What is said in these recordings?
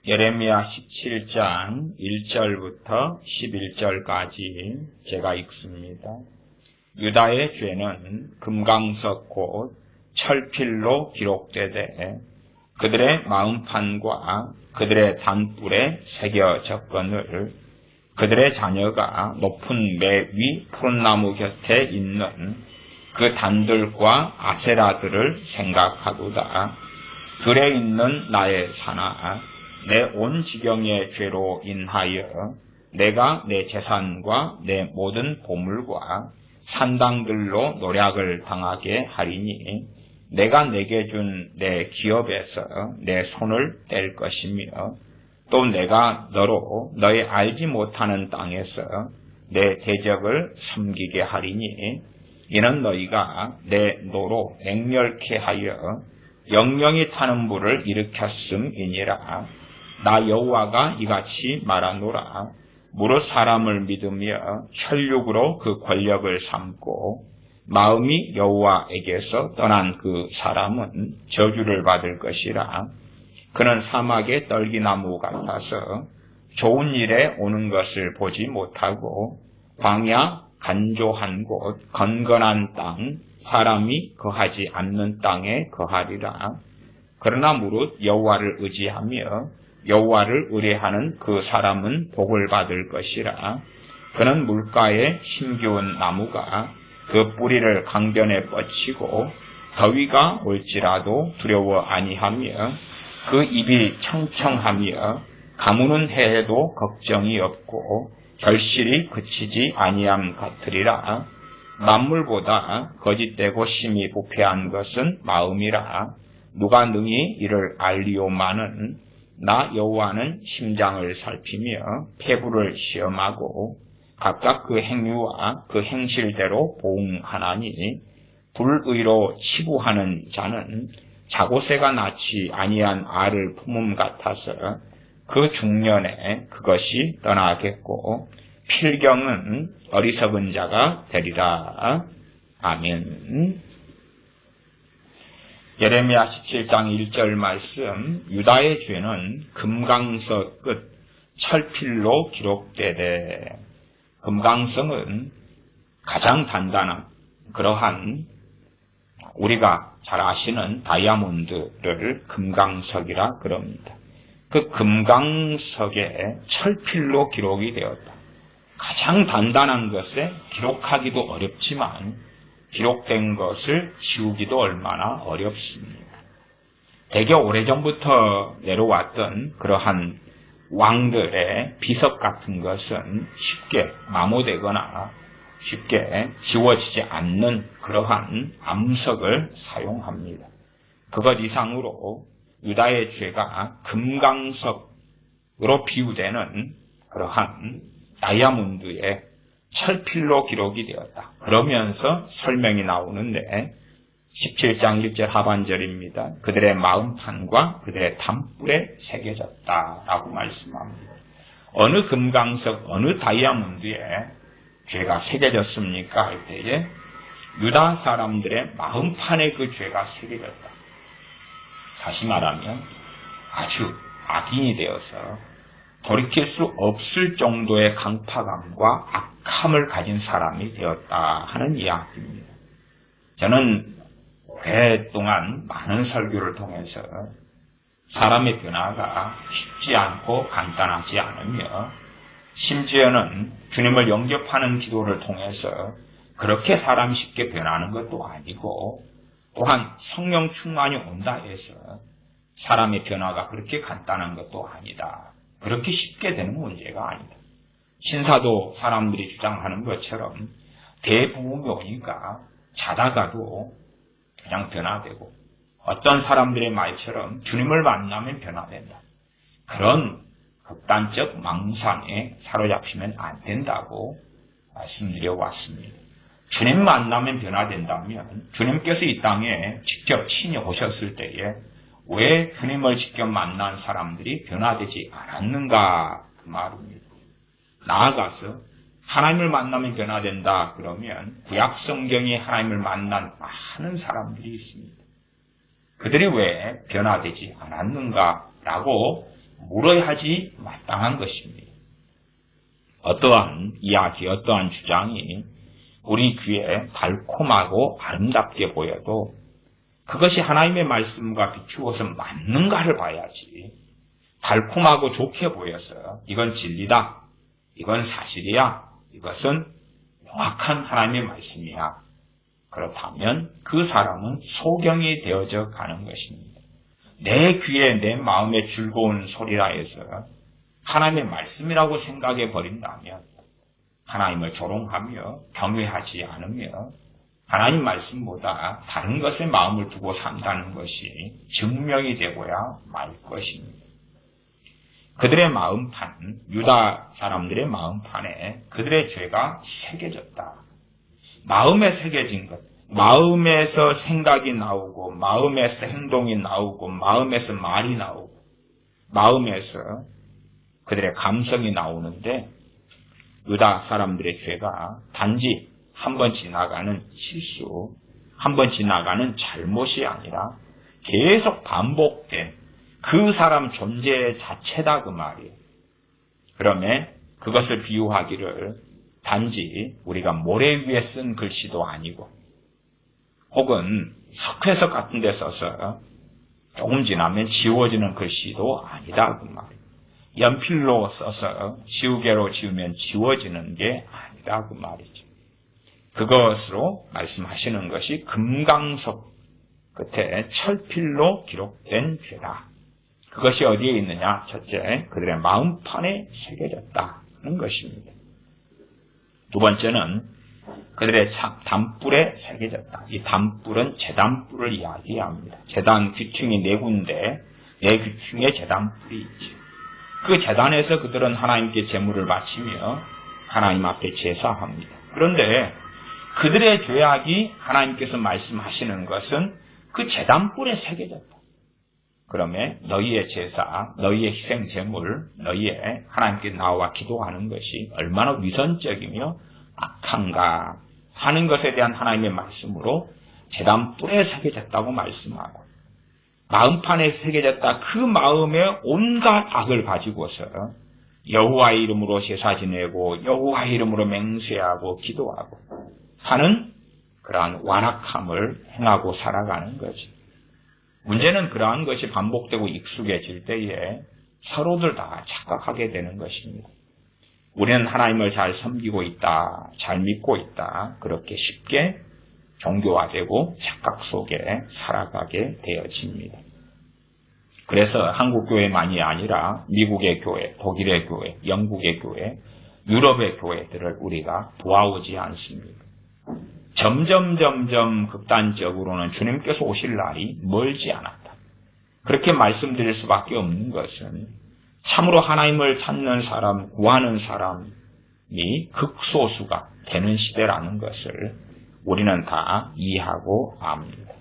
예레미야 17장 1절부터 11절까지 제가 읽습니다. 유다의 죄는 금강석 곧 철필로 기록되되 그들의 마음판과 그들의 단뿔에 새겨졌거늘 그들의 자녀가 높은 매 위 푸른 나무 곁에 있는 그 단들과 아세라들을 생각하도다. 들에 있는 나의 산아, 내 온 지경의 죄로 인하여 내가 내 재산과 내 모든 보물과 산당들로 노략을 당하게 하리니 내가 내게 준 내 기업에서 내 손을 뗄 것이며 또 내가 너로 너의 알지 못하는 땅에서 내 대적을 섬기게 하리니 이는 너희가 내 노로 맹렬케 하여 영영이 타는 불을 일으켰음이니라. 나 여호와가 이같이 말하노라. 무릇 사람을 믿으며 혈육으로 그 권력을 삼고 마음이 여호와에게서 떠난 그 사람은 저주를 받을 것이라. 그는 사막의 떨기나무 같아서 좋은 일에 오는 것을 보지 못하고 광야 간조한 곳 건건한 땅 사람이 거하지 않는 땅에 거하리라. 그러나 무릇 여호와를 의지하며 여호와를 의뢰하는 그 사람은 복을 받을 것이라. 그는 물가에 심기운 나무가 그 뿌리를 강변에 뻗치고 더위가 올지라도 두려워 아니하며 그 입이 청청하며 가무는 해에도 걱정이 없고 결실이 그치지 아니함 같으리라. 만물보다 거짓되고 심히 부패한 것은 마음이라. 누가 능히 이를 알리오마는 나 여호와는 심장을 살피며 폐부를 시험하고 각각 그 행위와 그 행실대로 보응하나니 불의로 치부하는 자는 자고새가 낳지 아니한 알을 품음 같아서 그 중년에 그것이 떠나겠고 필경은 어리석은 자가 되리라. 아멘. 예레미야 17장 1절 말씀, 유다의 죄는 금강석 끝 철필로 기록되되, 금강석은 가장 단단한 그러한 우리가 잘 아시는 다이아몬드를 금강석이라 그럽니다. 그 금강석에 철필로 기록이 되었다. 가장 단단한 것에 기록하기도 어렵지만 기록된 것을 지우기도 얼마나 어렵습니다. 되게 오래전부터 내려왔던 그러한 왕들의 비석 같은 것은 쉽게 마모되거나 쉽게 지워지지 않는 그러한 암석을 사용합니다. 그것 이상으로 유다의 죄가 금강석으로 비유되는 그러한 다이아몬드의 철필로 기록이 되었다. 그러면서 설명이 나오는데 17장 1절 하반절입니다. 그들의 마음판과 그들의 단뿔에 새겨졌다라고 말씀합니다. 어느 금강석, 어느 다이아몬드에 죄가 새겨졌습니까? 할 때에 유다 사람들의 마음판에 그 죄가 새겨졌다. 다시 말하면 아주 악인이 되어서 돌이킬 수 없을 정도의 강파감과 악함을 가진 사람이 되었다 하는 이야기입니다. 저는 오랫동안 많은 설교를 통해서 사람의 변화가 쉽지 않고 간단하지 않으며 심지어는 주님을 영접하는 기도를 통해서 그렇게 사람이 쉽게 변하는 것도 아니고 또한 성령 충만이 온다 해서 사람의 변화가 그렇게 간단한 것도 아니다. 그렇게 쉽게 되는 문제가 아니다. 신사도 사람들이 주장하는 것처럼 대부흥이 오니까 자다가도 그냥 변화되고 어떤 사람들의 말처럼 주님을 만나면 변화된다. 그런 극단적 망상에 사로잡히면 안 된다고 말씀드려 왔습니다. 주님 만나면 변화된다면 주님께서 이 땅에 직접 친히 오셨을 때에 왜 주님을 직접 만난 사람들이 변화되지 않았는가 그 말입니다. 나아가서 하나님을 만나면 변화된다 그러면 구약 성경에 하나님을 만난 많은 사람들이 있습니다. 그들이 왜 변화되지 않았는가라고 물어야 하지 마땅한 것입니다. 어떠한 이야기, 어떠한 주장이 우리 귀에 달콤하고 아름답게 보여도 그것이 하나님의 말씀과 비추어서 맞는가를 봐야지. 달콤하고 좋게 보여서 이건 진리다, 이건 사실이야, 이것은 명확한 하나님의 말씀이야. 그렇다면 그 사람은 소경이 되어져 가는 것입니다. 내 귀에 내 마음에 즐거운 소리라 해서 하나님의 말씀이라고 생각해 버린다면 하나님을 조롱하며 경외하지 않으며 하나님 말씀보다 다른 것에 마음을 두고 산다는 것이 증명이 되고야 말 것입니다. 그들의 마음판, 유다 사람들의 마음판에 그들의 죄가 새겨졌다. 마음에 새겨진 것, 마음에서 생각이 나오고 마음에서 행동이 나오고 마음에서 말이 나오고 마음에서 그들의 감성이 나오는데 유다 사람들의 죄가 단지 한번 지나가는 실수, 한번 지나가는 잘못이 아니라 계속 반복된 그 사람 존재 자체다 그 말이에요. 그러면 그것을 비유하기를 단지 우리가 모래 위에 쓴 글씨도 아니고 혹은 석회석 같은 데 써서 조금 지나면 지워지는 글씨도 아니다 그 말이에요. 연필로 써서 지우개로 지우면 지워지는 게 아니다 그 말이죠. 그것으로 말씀하시는 것이 금강석 끝에 철필로 기록된 죄다. 그것이 어디에 있느냐? 첫째, 그들의 마음판에 새겨졌다는 것입니다. 두 번째는 그들의 담불에 새겨졌다. 이 담불은 제단불을 이야기합니다. 제단 귀퉁이 4군데, 4귀퉁이에 제단불이 있죠. 그 제단에서 그들은 하나님께 제물을 바치며 하나님 앞에 제사합니다. 그런데 그들의 죄악이 하나님께서 말씀하시는 것은 그 제단불에 새겨졌다. 그러면 너희의 제사, 너희의 희생 제물, 너희의 하나님께 나와 기도하는 것이 얼마나 위선적이며 악한가 하는 것에 대한 하나님의 말씀으로 제단불에 새겨졌다고 말씀하고 마음판에 새겨졌다. 그 마음에 온갖 악을 가지고서 여호와의 이름으로 제사 지내고 여호와의 이름으로 맹세하고 기도하고 하는 그러한 완악함을 행하고 살아가는 거지. 문제는 그러한 것이 반복되고 익숙해질 때에 서로들 다 착각하게 되는 것입니다. 우리는 하나님을 잘 섬기고 있다, 잘 믿고 있다, 그렇게 쉽게 종교화되고 착각 속에 살아가게 되어집니다. 그래서 한국 교회만이 아니라 미국의 교회, 독일의 교회, 영국의 교회, 유럽의 교회들을 우리가 보아오지 않습니다. 점점 극단적으로는 주님께서 오실 날이 멀지 않았다. 그렇게 말씀드릴 수밖에 없는 것은 참으로 하나님을 찾는 사람, 구하는 사람이 극소수가 되는 시대라는 것을 우리는 다 이해하고 압니다.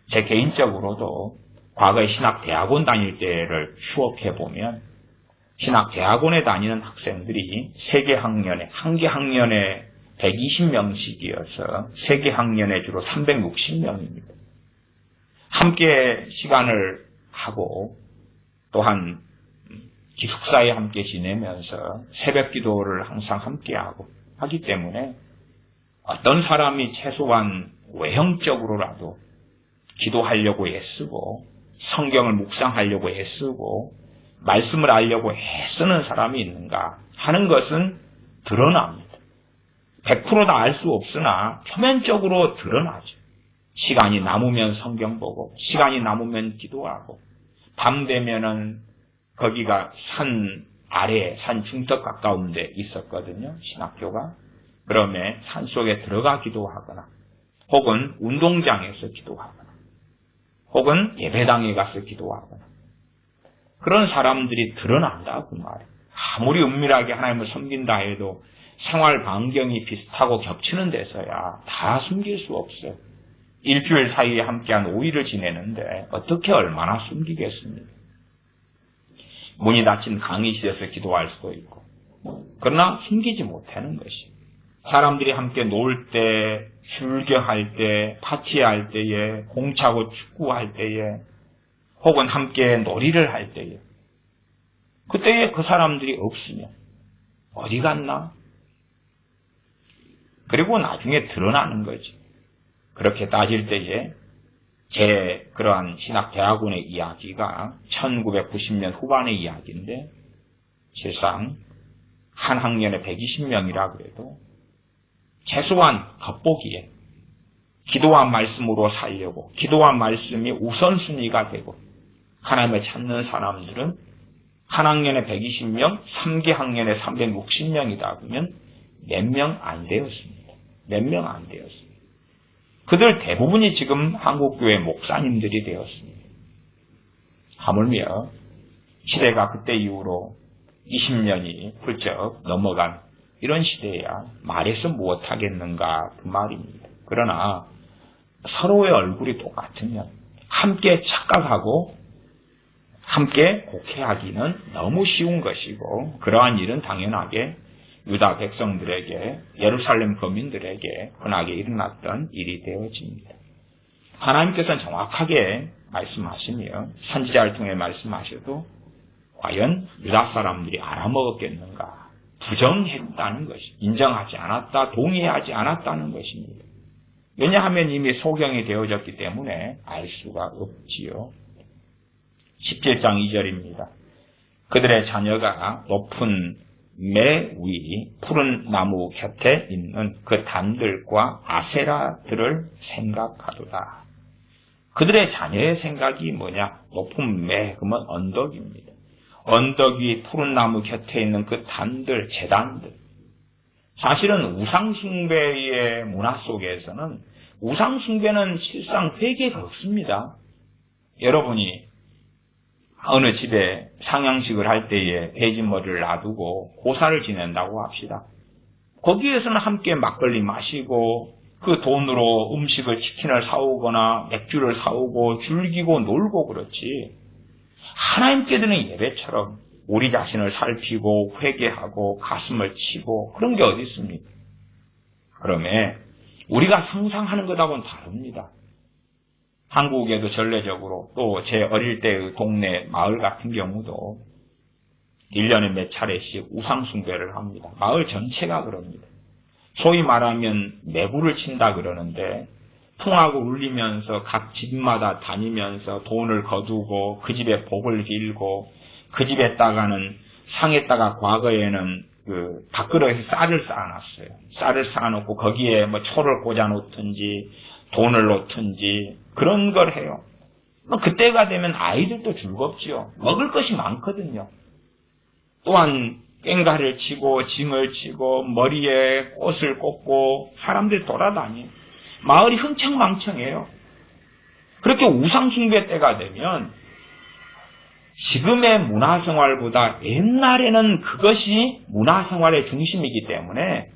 제 개인적으로도 과거에 신학대학원 다닐 때를 추억해보면 신학대학원에 다니는 학생들이 세개 학년에, 한 개 학년에 120명씩이어서 세개 학년에 주로 360명입니다. 함께 시간을 하고 또한 기숙사에 함께 지내면서 새벽 기도를 항상 함께하고 하기 때문에 어떤 사람이 최소한 외형적으로라도 기도하려고 애쓰고 성경을 묵상하려고 애쓰고 말씀을 알려고 애쓰는 사람이 있는가 하는 것은 드러납니다. 100% 다 알 수 없으나 표면적으로 드러나죠. 시간이 남으면 성경 보고 시간이 남으면 기도하고 밤 되면은 거기가 산 아래 산 중턱 가까운 데 있었거든요. 신학교가. 그러면 산속에 들어가 기도하거나 혹은 운동장에서 기도하거나 혹은 예배당에 가서 기도하거나 그런 사람들이 드러난다 그 말이에요. 아무리 은밀하게 하나님을 섬긴다 해도 생활 반경이 비슷하고 겹치는 데서야 다 숨길 수 없어요. 일주일 사이에 함께한 5일을 지내는데 어떻게 얼마나 숨기겠습니까? 문이 닫힌 강의실에서 기도할 수도 있고 그러나 숨기지 못하는 것이 사람들이 함께 놀 때, 즐겨할 때, 파티할 때에, 공차고 축구할 때에 혹은 함께 놀이를 할 때에 그때에 그 사람들이 없으면 어디 갔나? 그리고 나중에 드러나는 거지. 그렇게 따질 때에 제 그러한 신학대학원의 이야기가 1990년 후반의 이야기인데 실상 한 학년에 120명이라 그래도 최소한 겉보기에 기도와 말씀으로 살려고 기도와 말씀이 우선순위가 되고 하나님을 찾는 사람들은 한 학년에 120명, 3개 학년에 360명이다 보면 몇 명 안 되었습니다. 몇 명 안 되었습니다. 그들 대부분이 지금 한국교회 목사님들이 되었습니다. 하물며 시대가 그때 이후로 20년이 훌쩍 넘어간 이런 시대야 말해서 무엇하겠는가 그 말입니다. 그러나 서로의 얼굴이 똑같으면 함께 착각하고 함께 곡해하기는 너무 쉬운 것이고 그러한 일은 당연하게 유다 백성들에게 예루살렘 거민들에게 흔하게 일어났던 일이 되어집니다. 하나님께서는 정확하게 말씀하시며 선지자를 통해 말씀하셔도 과연 유다 사람들이 알아먹었겠는가? 부정했다는 것이 인정하지 않았다, 동의하지 않았다는 것입니다. 왜냐하면 이미 소경이 되어졌기 때문에 알 수가 없지요. 17장 2절입니다. 그들의 자녀가 높은 매 위 푸른 나무 곁에 있는 그 단들과 아세라들을 생각하도다. 그들의 자녀의 생각이 뭐냐? 높은 매, 그러면 언덕입니다. 언덕 위 푸른 나무 곁에 있는 그 단들, 제단들. 사실은 우상숭배의 문화 속에서는 우상숭배는 실상 회개가 없습니다. 여러분이 어느 집에 상향식을 할 때에 돼지머리를 놔두고 고사를 지낸다고 합시다. 거기에서는 함께 막걸리 마시고 그 돈으로 음식을 치킨을 사오거나 맥주를 사오고 즐기고 놀고 그렇지. 하나님께 드는 예배처럼 우리 자신을 살피고 회개하고 가슴을 치고 그런 게 어디 있습니까? 그러면 우리가 상상하는 것하고는 다릅니다. 한국에도 전례적으로 또 제 어릴 때의 동네 마을 같은 경우도 1년에 몇 차례씩 우상숭배를 합니다. 마을 전체가 그럽니다. 소위 말하면 매부를 친다 그러는데 풍하고 울리면서 각 집마다 다니면서 돈을 거두고 그 집에 복을 빌고 그 집에다가는 상에다가 과거에는 그 밥그릇에 쌀을 쌓아놨어요. 쌀을 쌓아놓고 거기에 뭐 초를 꽂아놓든지 돈을 놓든지 그런 걸 해요. 그때가 되면 아이들도 즐겁지요. 먹을 것이 많거든요. 또한 꽹가리를 치고 징을 치고 머리에 꽃을 꽂고 사람들이 돌아다녀요. 마을이 흥청망청해요. 그렇게 우상숭배 때가 되면 지금의 문화생활보다 옛날에는 그것이 문화생활의 중심이기 때문에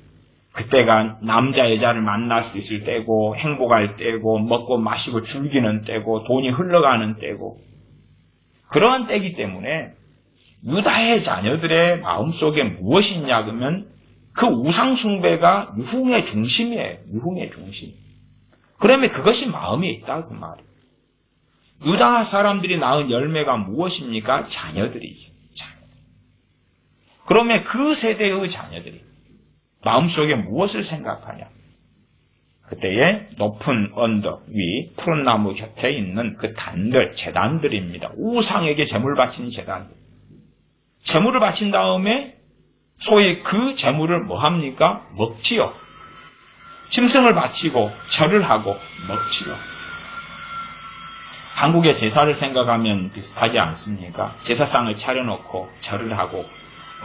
그때가 남자 여자를 만날 수 있을 때고 행복할 때고 먹고 마시고 즐기는 때고 돈이 흘러가는 때고 그러한 때이기 때문에 유다의 자녀들의 마음속에 무엇이 있냐 그러면 그 우상숭배가 유흥의 중심이에요. 유흥의 중심. 그러면 그것이 마음에 있다 그 말이에요. 유다 사람들이 낳은 열매가 무엇입니까? 자녀들이죠. 그러면 그 세대의 자녀들이 마음속에 무엇을 생각하냐? 그때에 높은 언덕 위 푸른 나무 곁에 있는 그 단들, 제단들입니다. 우상에게 제물 바치는 제단들. 제물을 바친 다음에 소위 그 제물을 뭐합니까? 먹지요. 짐승을 바치고 절을 하고 먹지요. 한국의 제사를 생각하면 비슷하지 않습니까? 제사상을 차려놓고 절을 하고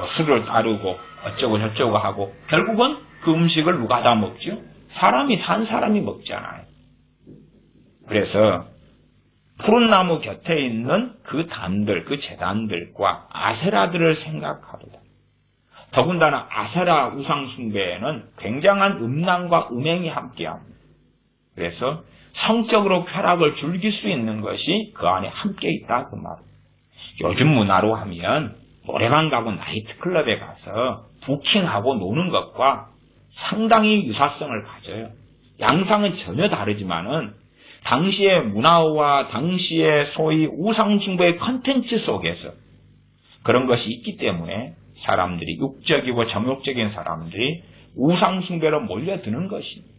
술을 따르고 어쩌고 저쩌고 하고 결국은 그 음식을 누가 다 먹죠? 산 사람이 먹잖아요. 그래서 푸른 나무 곁에 있는 그 단들, 그 제단들과 아세라들을 생각하도다. 더군다나 아세라 우상숭배에는 굉장한 음란과 음행이 함께합니다. 그래서 성적으로 쾌락을 즐길 수 있는 것이 그 안에 함께 있다 그 말. 요즘 문화로 하면 노래방 가고 나이트클럽에 가서 부킹하고 노는 것과 상당히 유사성을 가져요. 양상은 전혀 다르지만은 당시의 문화와 당시의 소위 우상숭배의 컨텐츠 속에서 그런 것이 있기 때문에 사람들이 육적이고 정욕적인 사람들이 우상숭배로 몰려드는 것입니다.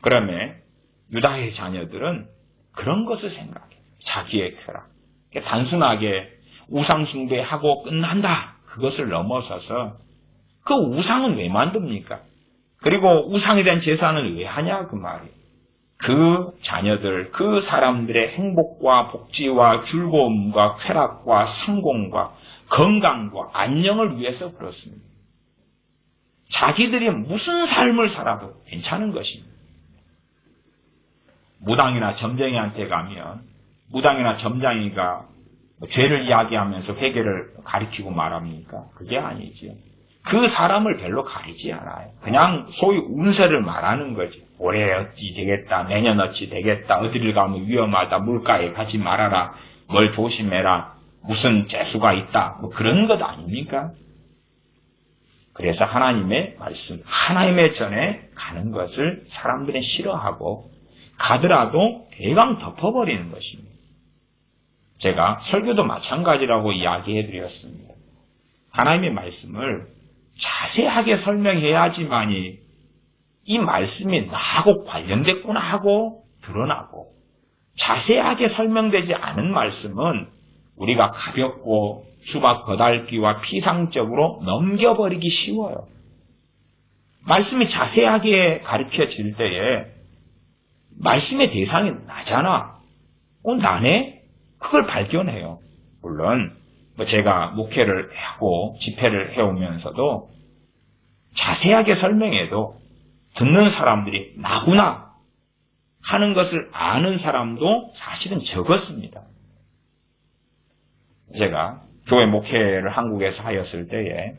그러면 유다의 자녀들은 그런 것을 생각해요. 자기의 쾌락. 단순하게 우상숭배하고 끝난다. 그것을 넘어서서 그 우상은 왜 만듭니까? 그리고 우상에 대한 제사는 왜 하냐 그 말이에요. 그 자녀들, 그 사람들의 행복과 복지와 즐거움과 쾌락과 성공과 건강과 안녕을 위해서 그렇습니다. 자기들이 무슨 삶을 살아도 괜찮은 것입니다. 무당이나 점쟁이한테 가면 무당이나 점쟁이가 죄를 이야기하면서 회개를 가리키고 말합니까? 그게 아니죠. 그 사람을 별로 가리지 않아요. 그냥 소위 운세를 말하는 거죠. 올해 어찌 되겠다, 내년 어찌 되겠다, 어디를 가면 위험하다, 물가에 가지 말아라, 뭘 조심해라, 무슨 재수가 있다, 뭐 그런 것 아닙니까? 그래서 하나님의 말씀, 하나님의 전에 가는 것을 사람들이 싫어하고 가더라도 대강 덮어버리는 것입니다. 제가 설교도 마찬가지라고 이야기해드렸습니다. 하나님의 말씀을 자세하게 설명해야지만이 이 말씀이 나하고 관련됐구나 하고 드러나고, 자세하게 설명되지 않은 말씀은 우리가 가볍고 수박 거달기와 피상적으로 넘겨버리기 쉬워요. 말씀이 자세하게 가르쳐질 때에 말씀의 대상이 나잖아. 나네? 그걸 발견해요. 물론 제가 목회를 하고 집회를 해오면서도 자세하게 설명해도 듣는 사람들이 나구나 하는 것을 아는 사람도 사실은 적었습니다. 제가 교회 목회를 한국에서 하였을 때에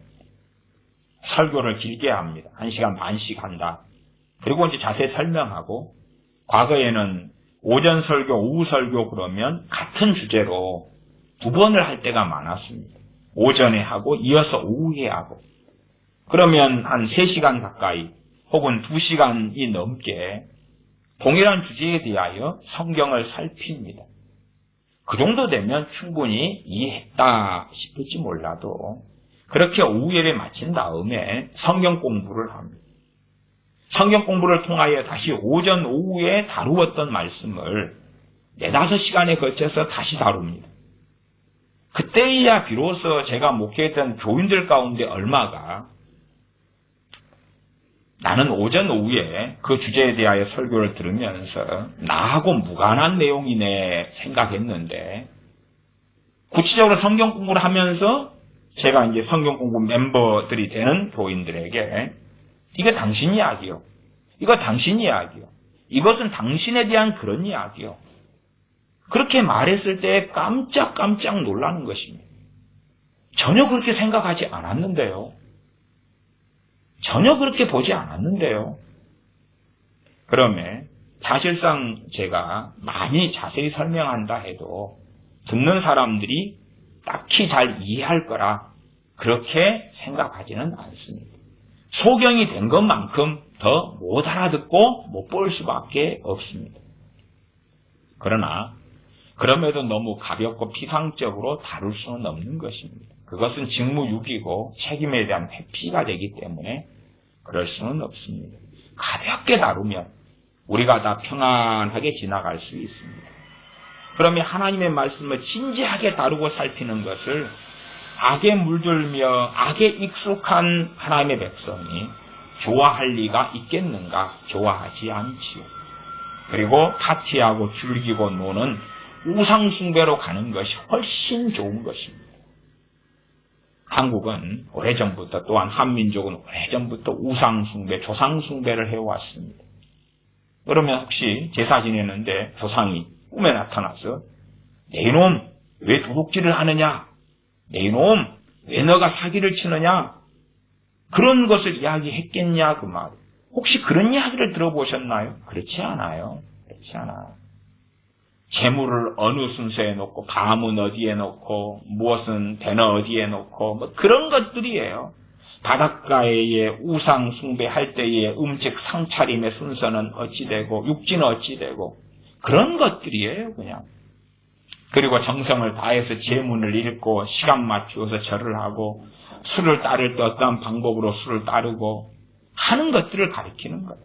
설교를 길게 합니다. 1시간 반씩 한다. 그리고 이제 자세히 설명하고, 과거에는 오전 설교, 오후 설교 그러면 같은 주제로 2번을 할 때가 많았습니다. 오전에 하고 이어서 오후에 하고. 그러면 한 3시간 가까이 혹은 2시간이 넘게 동일한 주제에 대하여 성경을 살핍니다. 그 정도 되면 충분히 이해했다 싶을지 몰라도 그렇게 오후 예배 마친 다음에 성경 공부를 합니다. 성경 공부를 통하여 다시 오전, 오후에 다루었던 말씀을 4-5시간에 걸쳐서 다시 다룹니다. 그때야 비로소 제가 목회했던 교인들 가운데 얼마가 나는 오전, 오후에 그 주제에 대하여 설교를 들으면서 나하고 무관한 내용이네 생각했는데, 구체적으로 성경 공부를 하면서 제가 이제 성경 공부 멤버들이 되는 교인들에게 이게 당신 이야기요. 이거 당신 이야기요. 이것은 당신에 대한 그런 이야기요. 그렇게 말했을 때 깜짝깜짝 놀라는 것입니다. 전혀 그렇게 생각하지 않았는데요. 전혀 그렇게 보지 않았는데요. 그러면 사실상 제가 많이 자세히 설명한다 해도 듣는 사람들이 딱히 잘 이해할 거라 그렇게 생각하지는 않습니다. 소경이 된 것만큼 더 못 알아듣고 못 볼 수밖에 없습니다. 그러나 그럼에도 너무 가볍고 피상적으로 다룰 수는 없는 것입니다. 그것은 직무유기고 책임에 대한 회피가 되기 때문에 그럴 수는 없습니다. 가볍게 다루면 우리가 다 평안하게 지나갈 수 있습니다. 그러면 하나님의 말씀을 진지하게 다루고 살피는 것을 악에 물들며 악에 익숙한 하나님의 백성이 좋아할 리가 있겠는가? 좋아하지 않지요. 그리고 파티하고 즐기고 노는 우상숭배로 가는 것이 훨씬 좋은 것입니다. 한국은 오래전부터, 또한 한민족은 오래전부터 우상숭배, 조상숭배를 해왔습니다. 그러면 혹시 제사 지내는데 조상이 꿈에 나타나서 내 이놈 왜 도둑질을 하느냐? 내 이놈 왜 너가 사기를 치느냐? 그런 것을 이야기했겠냐 그 말. 혹시 그런 이야기를 들어보셨나요? 그렇지 않아요. 그렇지 않아요. 재물을 어느 순서에 놓고, 밤은 어디에 놓고, 무엇은 배너 어디에 놓고, 뭐 그런 것들이에요. 바닷가에 우상 숭배할 때의 음식 상차림의 순서는 어찌 되고, 육지는 어찌 되고, 그런 것들이에요, 그냥. 그리고 정성을 다해서 제문을 읽고 시간 맞추어서 절을 하고 술을 따를 때 어떠한 방법으로 술을 따르고 하는 것들을 가리키는 거예요.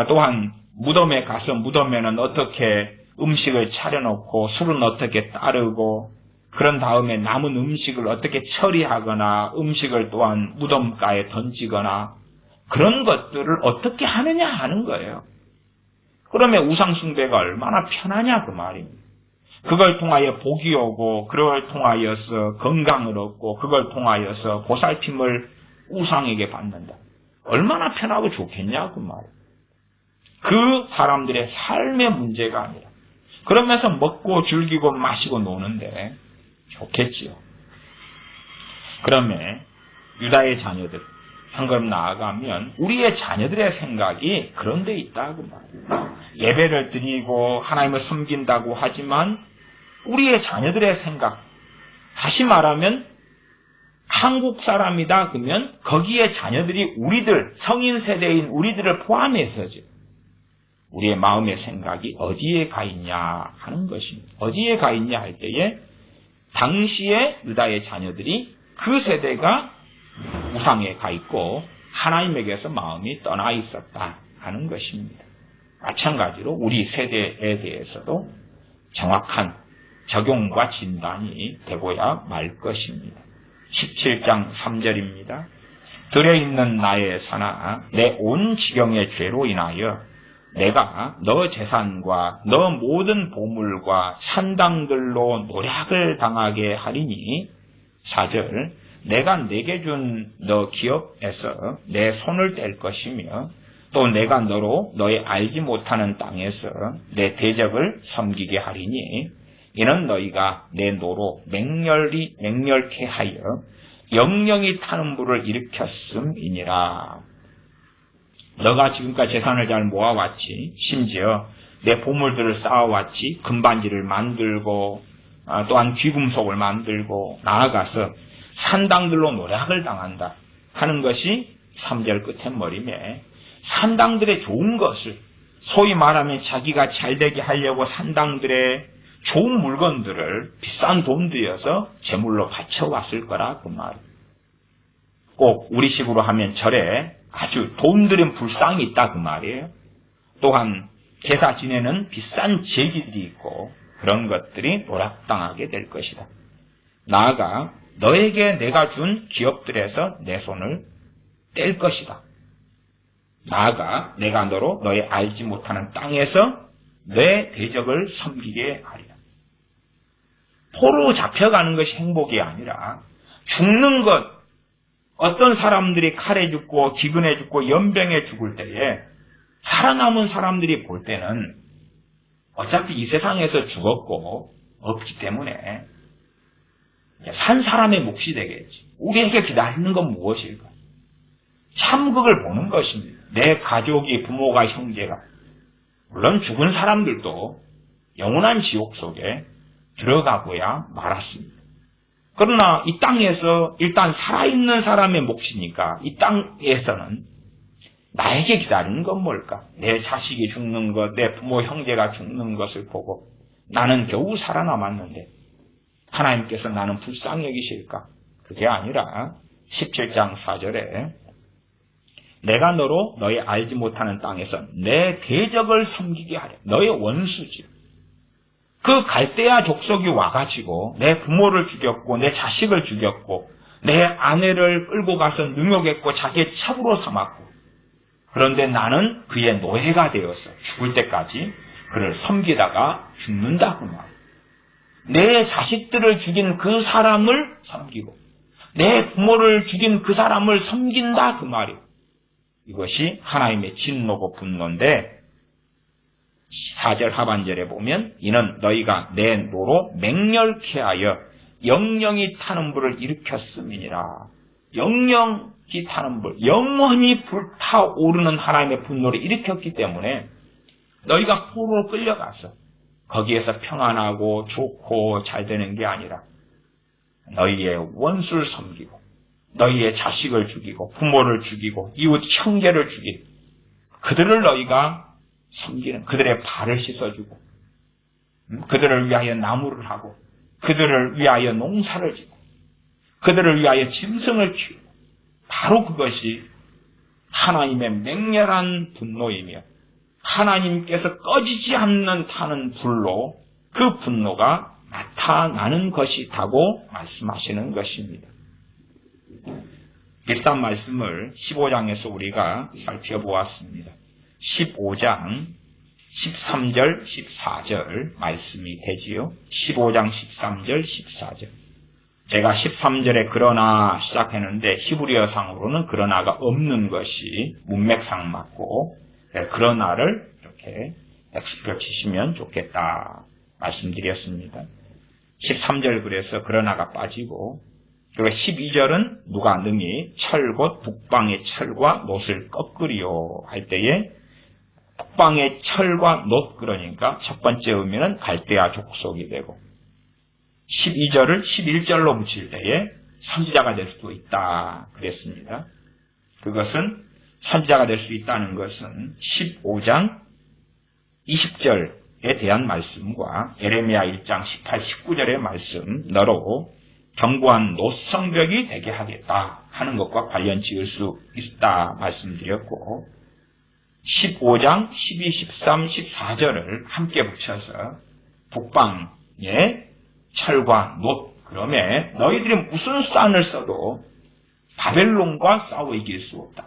또한 무덤에 가서 무덤에는 어떻게 음식을 차려놓고 술은 어떻게 따르고 그런 다음에 남은 음식을 어떻게 처리하거나 음식을 또한 무덤가에 던지거나 그런 것들을 어떻게 하느냐 하는 거예요. 그러면 우상숭배가 얼마나 편하냐 그 말입니다. 그걸 통하여 복이 오고 그걸 통하여서 건강을 얻고 그걸 통하여서 보살핌을 우상에게 받는다. 얼마나 편하고 좋겠냐 그 말이에요. 그 사람들의 삶의 문제가 아니라 그러면서 먹고 즐기고 마시고 노는데 좋겠지요. 그러면 유다의 자녀들 한 걸음 나아가면 우리의 자녀들의 생각이 그런 데 있다 그 말이에요. 예배를 드리고 하나님을 섬긴다고 하지만 우리의 자녀들의 생각, 다시 말하면 한국 사람이다 그러면 거기에 자녀들이 우리들, 성인 세대인 우리들을 포함해서죠. 우리의 마음의 생각이 어디에 가 있냐 하는 것입니다. 어디에 가 있냐 할 때에 당시에 유다의 자녀들이 그 세대가 우상에 가 있고 하나님에게서 마음이 떠나 있었다 하는 것입니다. 마찬가지로 우리 세대에 대해서도 정확한 적용과 진단이 되고야 말 것입니다. 17장 3절입니다. 들에 있는 나의 산아 내 온 지경의 죄로 인하여 내가 너 재산과 너 모든 보물과 산당들로 노략을 당하게 하리니 4절 내가 내게 준 너 기업에서 내 손을 뗄 것이며 또 내가 너로 너의 알지 못하는 땅에서 내 대적을 섬기게 하리니 이는 너희가 내 노로 맹렬케 하여 영영이 타는 불을 일으켰음이니라. 너가 지금까지 재산을 잘 모아왔지, 심지어 내 보물들을 쌓아왔지, 금반지를 만들고 또한 귀금속을 만들고 나아가서 산당들로 노략을 당한다 하는 것이 3절 끝에머리에 산당들의 좋은 것을 소위 말하면 자기가 잘되게 하려고 산당들의 좋은 물건들을 비싼 돈 들여서 제물로 바쳐왔을 거라 그 말. 꼭 우리식으로 하면 절에 아주 돈 들인 불상이 있다 그 말이에요. 또한 제사 지내는 비싼 제기들이 있고 그런 것들이 노략당하게 될 것이다. 나아가 너에게 내가 준 기업들에서 내 손을 뗄 것이다. 나아가 내가 너로 너의 알지 못하는 땅에서 내 대적을 섬기게 하리라. 포로 잡혀가는 것이 행복이 아니라 죽는 것, 어떤 사람들이 칼에 죽고 기근에 죽고 연병에 죽을 때에 살아남은 사람들이 볼 때는 어차피 이 세상에서 죽었고 없기 때문에 산 사람의 몫이 되겠지. 우리에게 기다리는 건 무엇일까? 참극을 보는 것입니다. 내 가족이, 부모가, 형제가, 물론 죽은 사람들도 영원한 지옥 속에 들어가고야 말았습니다. 그러나 이 땅에서 일단 살아있는 사람의 몫이니까 이 땅에서는 나에게 기다리는 건 뭘까? 내 자식이 죽는 것, 내 부모, 형제가 죽는 것을 보고 나는 겨우 살아남았는데 하나님께서 나는 불쌍히 여기실까? 그게 아니라 17장 4절에 내가 너로 너의 알지 못하는 땅에서 내 대적을 섬기게 하려. 너의 원수지. 그 갈대아 족속이 와가지고 내 부모를 죽였고 내 자식을 죽였고 내 아내를 끌고 가서 능욕했고 자기의 첩으로 삼았고 그런데 나는 그의 노예가 되어서 죽을 때까지 그를 섬기다가 죽는다 그 말. 내 자식들을 죽인 그 사람을 섬기고 내 부모를 죽인 그 사람을 섬긴다 그 말이에요. 이것이 하나님의 진노고 분노인데 4절 하반절에 보면 이는 너희가 내 노로 맹렬케 하여 영영이 타는 불을 일으켰음이니라. 영영이 타는 불, 영원히 불타오르는 하나님의 분노를 일으켰기 때문에 너희가 포로로 끌려가서 거기에서 평안하고 좋고 잘 되는 게 아니라 너희의 원수를 섬기고 너희의 자식을 죽이고 부모를 죽이고 이웃 형제를 죽이고 그들을 너희가 섬기는 그들의 발을 씻어주고 그들을 위하여 나무를 하고 그들을 위하여 농사를 짓고 그들을 위하여 짐승을 키우고 바로 그것이 하나님의 맹렬한 분노이며 하나님께서 꺼지지 않는 타는 불로 그 분노가 나타나는 것이라고 말씀하시는 것입니다. 비슷한 말씀을 15장에서 우리가 살펴보았습니다. 15장 13절, 14절 말씀이 되지요. 15장 13절, 14절. 제가 13절에 그러나 시작했는데 히브리어상으로는 그러나가 없는 것이 문맥상 맞고 그러나를 이렇게 X표 치시면 좋겠다 말씀드렸습니다. 13절 그래서 그러나가 빠지고 그리고 12절은 누가 능히 철 곧 북방의 철과 놋을 꺾으리요 할 때에 북방의 철과 놋 그러니까 첫 번째 의미는 갈대아 족속이 되고 12절을 11절로 붙일 때에 선지자가 될 수도 있다 그랬습니다. 그것은 선지자가 될 수 있다는 것은 15장 20절에 대한 말씀과 에레미야 1장 18, 19절의 말씀 너로 견고한 놋성벽이 되게 하겠다 하는 것과 관련 지을 수 있다 말씀드렸고 15장 12, 13, 14절을 함께 붙여서 북방의 철과 놋 그러면 너희들이 무슨 수단을 써도 바벨론과 싸워 이길 수 없다.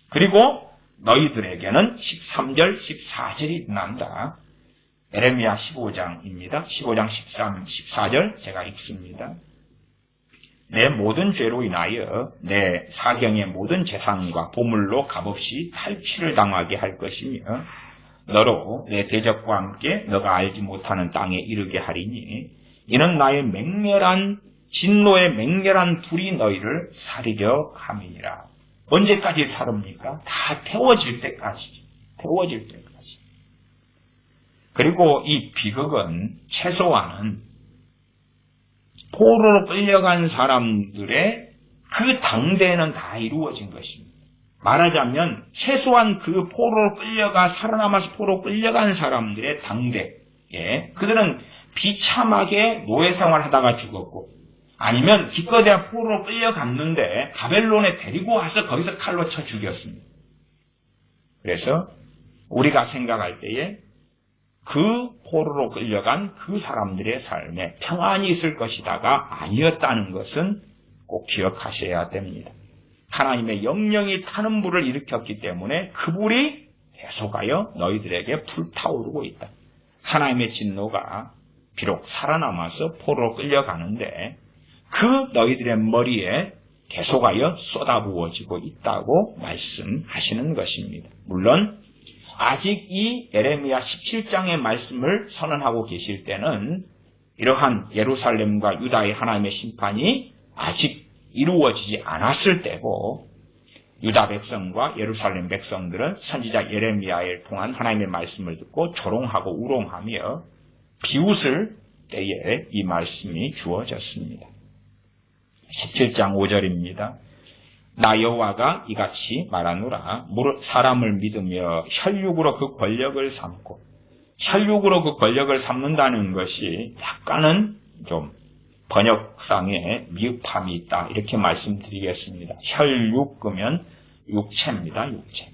그리고 너희들에게는 13절, 14절이 난다. 에레미야 15장입니다. 15장 13, 14절 제가 읽습니다. 내 모든 죄로 인하여 내 사경의 모든 재산과 보물로 값없이 탈취를 당하게 할 것이며 너로 내 대적과 함께 너가 알지 못하는 땅에 이르게 하리니 이는 나의 맹렬한 진노의 맹렬한 불이 너희를 사리려 함이니라. 언제까지 사릅니까? 다 태워질 때까지. 태워질 때까지. 그리고 이 비극은 최소한은 포로로 끌려간 사람들의 그 당대에는 다 이루어진 것입니다. 말하자면 최소한 그 포로로 끌려가 살아남아서 포로로 끌려간 사람들의 당대에 그들은 비참하게 노예 생활하다가 죽었고 아니면 기껏해야 포로로 끌려갔는데 바벨론에 데리고 와서 거기서 칼로 쳐 죽였습니다. 그래서 우리가 생각할 때에 그 포로로 끌려간 그 사람들의 삶에 평안이 있을 것이다가 아니었다는 것은 꼭 기억하셔야 됩니다. 하나님의 영령이 타는 불을 일으켰기 때문에 그 불이 계속하여 너희들에게 불타오르고 있다. 하나님의 진노가 비록 살아남아서 포로로 끌려가는데 그 너희들의 머리에 계속하여 쏟아부어지고 있다고 말씀하시는 것입니다. 물론 아직 이 에레미야 17장의 말씀을 선언하고 계실 때는 이러한 예루살렘과 유다의 하나님의 심판이 아직 이루어지지 않았을 때고 유다 백성과 예루살렘 백성들은 선지자 예레미야를 통한 하나님의 말씀을 듣고 조롱하고 우롱하며 비웃을 때에 이 말씀이 주어졌습니다. 17장 5절입니다. 나 여호와가 이같이 말하노라. 사람을 믿으며 혈육으로 그 권력을 삼고 혈육으로 그 권력을 삼는다는 것이 약간은 좀 번역상에 미흡함이 있다. 이렇게 말씀드리겠습니다. 혈육 그러면 육체입니다. 육체.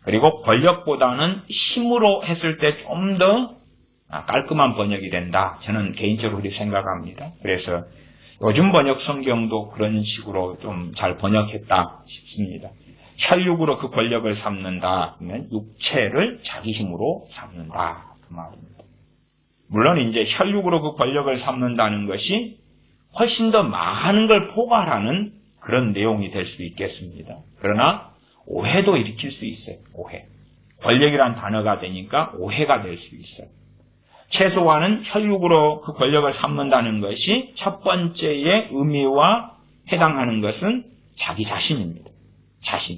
그리고 권력보다는 힘으로 했을 때 좀 더 깔끔한 번역이 된다. 저는 개인적으로 그렇게 생각합니다. 그래서 요즘 번역 성경도 그런 식으로 좀 잘 번역했다 싶습니다. 혈육으로 그 권력을 삼는다. 그러면 육체를 자기 힘으로 삼는다. 그 말입니다. 물론 이제 혈육으로 그 권력을 삼는다는 것이 훨씬 더 많은 걸 포괄하는 그런 내용이 될 수 있겠습니다. 그러나 오해도 일으킬 수 있어요. 오해. 권력이란 단어가 되니까 오해가 될 수 있어요. 최소한은 혈육으로 그 권력을 삼는다는 것이 첫 번째의 의미와 해당하는 것은 자기 자신입니다. 자신.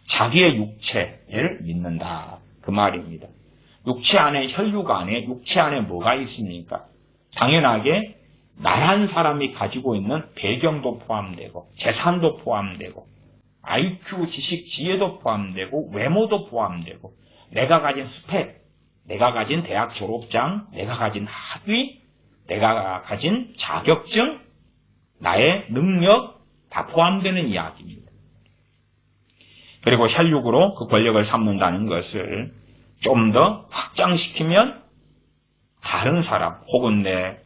자기의 육체를 믿는다. 그 말입니다. 육체 안에, 혈육 안에, 육체 안에 뭐가 있습니까? 당연하게 나란 사람이 가지고 있는 배경도 포함되고 재산도 포함되고 IQ, 지식, 지혜도 포함되고 외모도 포함되고 내가 가진 스펙, 내가 가진 대학 졸업장, 내가 가진 학위, 내가 가진 자격증, 나의 능력 다 포함되는 이야기입니다. 그리고 혈육으로 그 권력을 삼는다는 것을 좀 더 확장시키면 다른 사람 혹은 내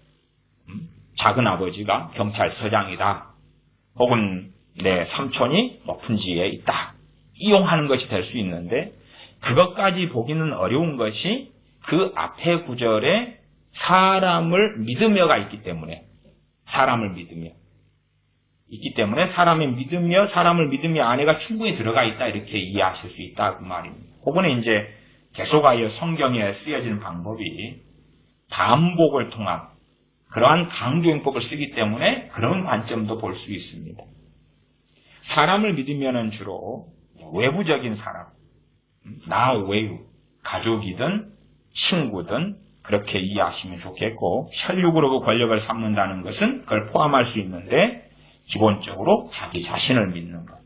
작은아버지가 경찰서장이다. 혹은 내 삼촌이 높은 지위에 있다. 이용하는 것이 될 수 있는데 그것까지 보기는 어려운 것이 그 앞에 구절에 사람을 믿으며가 있기 때문에 사람을 믿으며 사람을 믿으며 안에가 충분히 들어가 있다 이렇게 이해하실 수 있다 그 말입니다. 혹은 이제 계속하여 성경에 쓰여지는 방법이 반복을 통한 그러한 강조용법을 쓰기 때문에 그런 관점도 볼 수 있습니다. 사람을 믿으면은 주로 외부적인 사람, 나 외유, 가족이든 친구든 그렇게 이해하시면 좋겠고 혈육으로 그 권력을 삼는다는 것은 그걸 포함할 수 있는데 기본적으로 자기 자신을 믿는 것.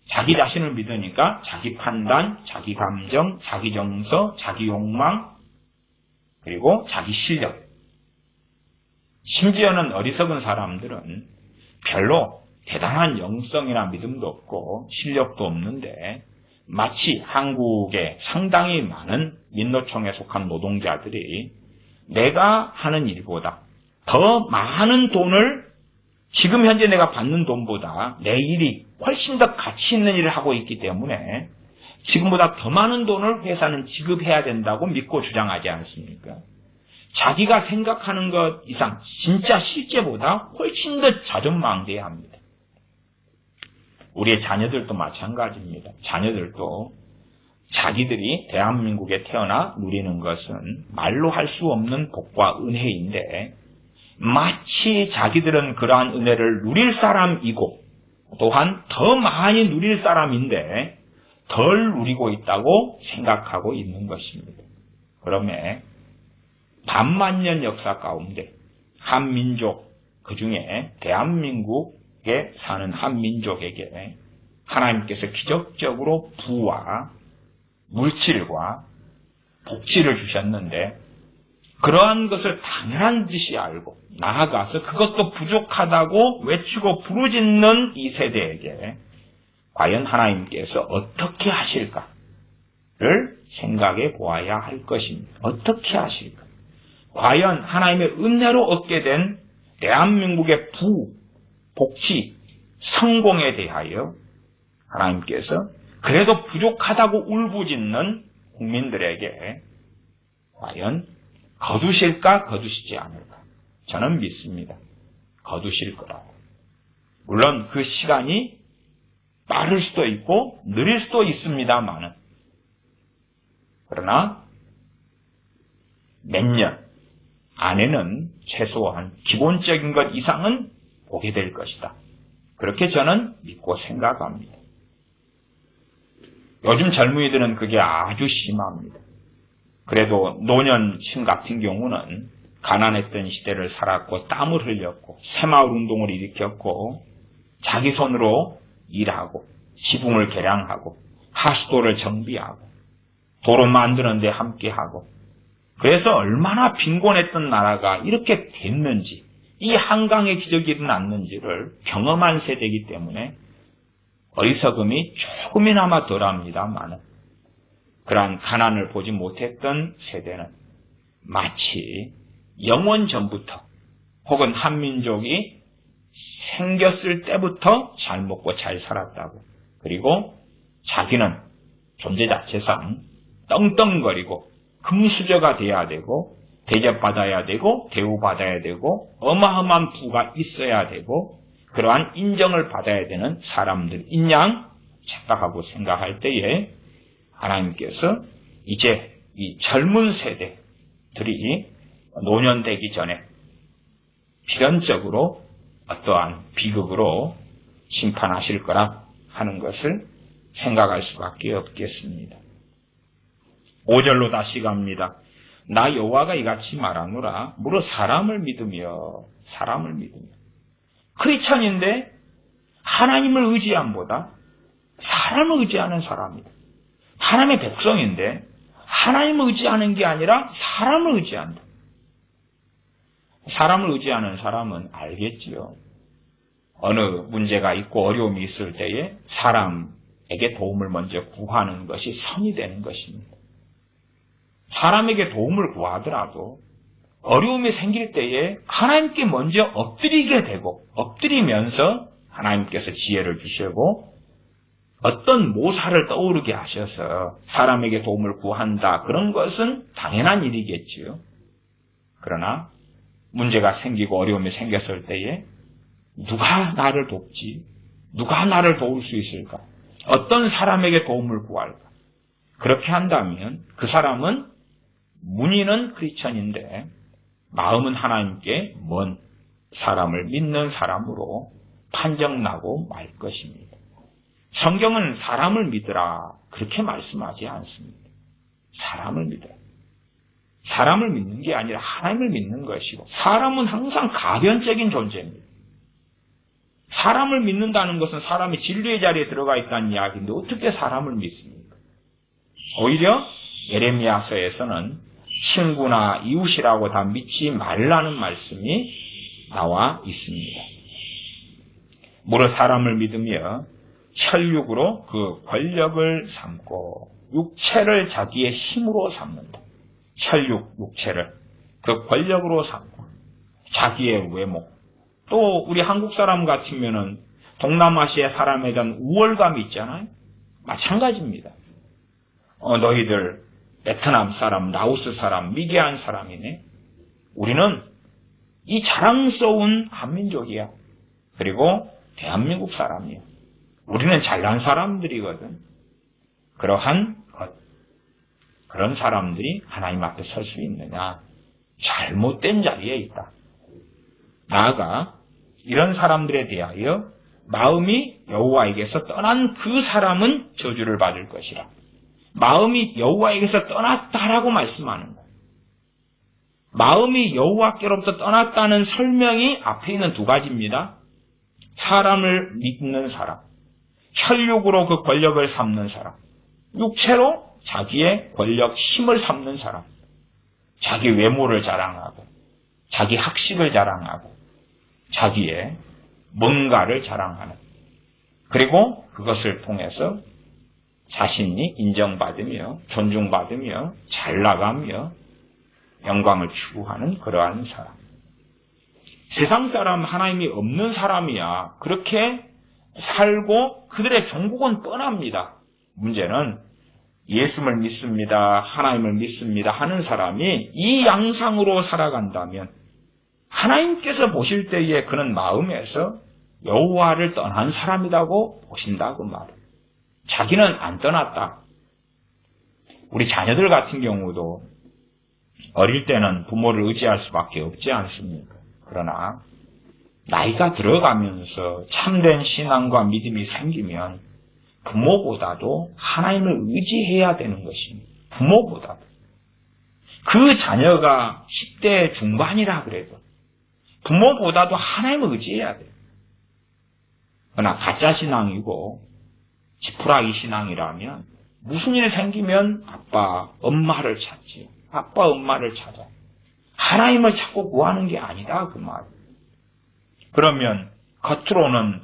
자기 자신을 믿으니까 자기 판단, 자기 감정, 자기 정서, 자기 욕망, 그리고 자기 실력. 심지어는 어리석은 사람들은 별로 대단한 영성이나 믿음도 없고 실력도 없는데 마치 한국에 상당히 많은 민노총에 속한 노동자들이 내가 하는 일보다 더 많은 돈을 지금 현재 내가 받는 돈보다 내 일이 훨씬 더 가치 있는 일을 하고 있기 때문에 지금보다 더 많은 돈을 회사는 지급해야 된다고 믿고 주장하지 않습니까? 자기가 생각하는 것 이상 진짜 실제보다 훨씬 더 자존망대해야 합니다. 우리의 자녀들도 마찬가지입니다. 자녀들도 자기들이 대한민국에 태어나 누리는 것은 말로 할 수 없는 복과 은혜인데 마치 자기들은 그러한 은혜를 누릴 사람이고 또한 더 많이 누릴 사람인데 덜 누리고 있다고 생각하고 있는 것입니다. 그러면 반만년 역사 가운데 한민족, 그중에 대한민국에 사는 한민족에게 하나님께서 기적적으로 부와 물질과 복지를 주셨는데 그러한 것을 당연한 듯이 알고 나아가서 그것도 부족하다고 외치고 부르짖는 이 세대에게 과연 하나님께서 어떻게 하실까를 생각해 보아야 할 것입니다. 어떻게 하실까? 과연 하나님의 은혜로 얻게 된 대한민국의 부, 복지, 성공에 대하여 하나님께서 그래도 부족하다고 울부짖는 국민들에게 과연 거두실까 거두시지 않을까? 저는 믿습니다. 거두실 거라고. 물론 그 시간이 빠를 수도 있고 느릴 수도 있습니다만은 그러나 몇 년 안에는 최소한 기본적인 것 이상은 보게 될 것이다. 그렇게 저는 믿고 생각합니다. 요즘 젊은이들은 그게 아주 심합니다. 그래도 노년층 같은 경우는 가난했던 시대를 살았고 땀을 흘렸고 새마을 운동을 일으켰고 자기 손으로 일하고 지붕을 개량하고 하수도를 정비하고 도로 만드는 데 함께하고 그래서 얼마나 빈곤했던 나라가 이렇게 됐는지 이 한강의 기적이 일어났는지를 경험한 세대이기 때문에 어리석음이 조금이나마 덜합니다만 그러한 가난을 보지 못했던 세대는 마치 영원 전부터 혹은 한민족이 생겼을 때부터 잘 먹고 잘 살았다고 그리고 자기는 존재 자체상 떵떵거리고 금수저가 돼야 되고 대접받아야 되고 대우받아야 되고 어마어마한 부가 있어야 되고 그러한 인정을 받아야 되는 사람들인 양 착각하고 생각할 때에 하나님께서 이제 이 젊은 세대들이 노년되기 전에 필연적으로 어떠한 비극으로 심판하실 거라 하는 것을 생각할 수밖에 없겠습니다. 5절로 다시 갑니다. 나 여호와가 이같이 말하노라. 무릇 사람을 믿으며 크리스천인데 하나님을 의지함보다 사람을 의지하는 사람이다. 하나님의 백성인데 하나님을 의지하는 게 아니라 사람을 의지한다. 사람을 의지하는 사람은 알겠지요. 어느 문제가 있고 어려움이 있을 때에 사람에게 도움을 먼저 구하는 것이 선이 되는 것입니다. 사람에게 도움을 구하더라도 어려움이 생길 때에 하나님께 먼저 엎드리게 되고 엎드리면서 하나님께서 지혜를 주시고 어떤 모사를 떠오르게 하셔서 사람에게 도움을 구한다. 그런 것은 당연한 일이겠지요. 그러나 문제가 생기고 어려움이 생겼을 때에 누가 나를 돕지? 누가 나를 도울 수 있을까? 어떤 사람에게 도움을 구할까? 그렇게 한다면 그 사람은 문의는 크리스천인데 마음은 하나님께 먼 사람을 믿는 사람으로 판정나고 말 것입니다. 성경은 사람을 믿으라 그렇게 말씀하지 않습니다. 사람을 믿으라. 사람을 믿는 게 아니라 하나님을 믿는 것이고 사람은 항상 가변적인 존재입니다. 사람을 믿는다는 것은 사람이 진리의 자리에 들어가 있다는 이야기인데 어떻게 사람을 믿습니까? 오히려 예레미야서에서는 친구나 이웃이라고 다 믿지 말라는 말씀이 나와 있습니다. 무릇 사람을 믿으며 혈육으로 그 권력을 삼고 육체를 자기의 힘으로 삼는다. 혈육, 육체를 그 권력으로 삼고 자기의 외모. 또 우리 한국 사람 같으면은 동남아시아 사람에 대한 우월감이 있잖아요. 마찬가지입니다. 너희들 베트남 사람, 라오스 사람, 미개한 사람이네. 우리는 이 자랑스러운 한민족이야. 그리고 대한민국 사람이야. 우리는 잘난 사람들이거든. 그러한 것, 그런 사람들이 하나님 앞에 설 수 있느냐? 잘못된 자리에 있다. 나아가 이런 사람들에 대하여 마음이 여호와에게서 떠난 그 사람은 저주를 받을 것이라. 마음이 여호와에게서 떠났다라고 말씀하는 거예요. 마음이 여호와께로부터 떠났다는 설명이 앞에 있는 두 가지입니다. 사람을 믿는 사람, 혈육으로 그 권력을 삼는 사람, 육체로 자기의 권력, 힘을 삼는 사람, 자기 외모를 자랑하고 자기 학식을 자랑하고 자기의 뭔가를 자랑하는, 그리고 그것을 통해서 자신이 인정받으며 존중받으며 잘나가며 영광을 추구하는 그러한 사람. 세상 사람, 하나님이 없는 사람이야 그렇게 살고 그들의 종국은 뻔합니다. 문제는 예수를 믿습니다, 하나님을 믿습니다 하는 사람이 이 양상으로 살아간다면 하나님께서 보실 때에 그는 마음에서 여호와를 떠난 사람이라고 보신다고 말해요. 자기는 안 떠났다. 우리 자녀들 같은 경우도 어릴 때는 부모를 의지할 수밖에 없지 않습니까? 그러나 나이가 들어가면서 참된 신앙과 믿음이 생기면 부모보다도 하나님을 의지해야 되는 것입니다. 부모보다도. 그 자녀가 10대 중반이라 그래도 부모보다도 하나님을 의지해야 돼요. 그러나 가짜 신앙이고 지푸라기 신앙이라면 무슨 일이 생기면 아빠, 엄마를 찾지. 아빠, 엄마를 찾아. 하나님을 찾고 구하는 게 아니다 그 말. 그러면 겉으로는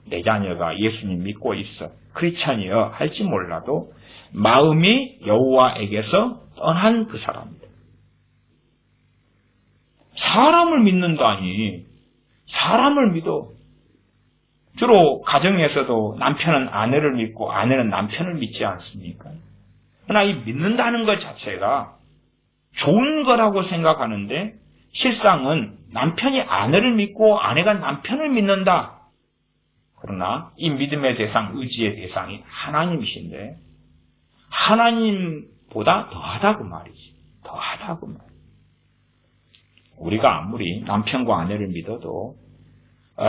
내 자녀가 예수님 믿고 있어, 크리스찬이여 할지 몰라도 마음이 여호와에게서 떠난 그 사람입니다. 사람을 믿는다니, 사람을 믿어. 주로 가정에서도 남편은 아내를 믿고 아내는 남편을 믿지 않습니까? 그러나 이 믿는다는 것 자체가 좋은 거라고 생각하는데 실상은 남편이 아내를 믿고 아내가 남편을 믿는다. 그러나 이 믿음의 대상, 의지의 대상이 하나님이신데 하나님보다 더하다 그 말이지. 더하다 그 말. 우리가 아무리 남편과 아내를 믿어도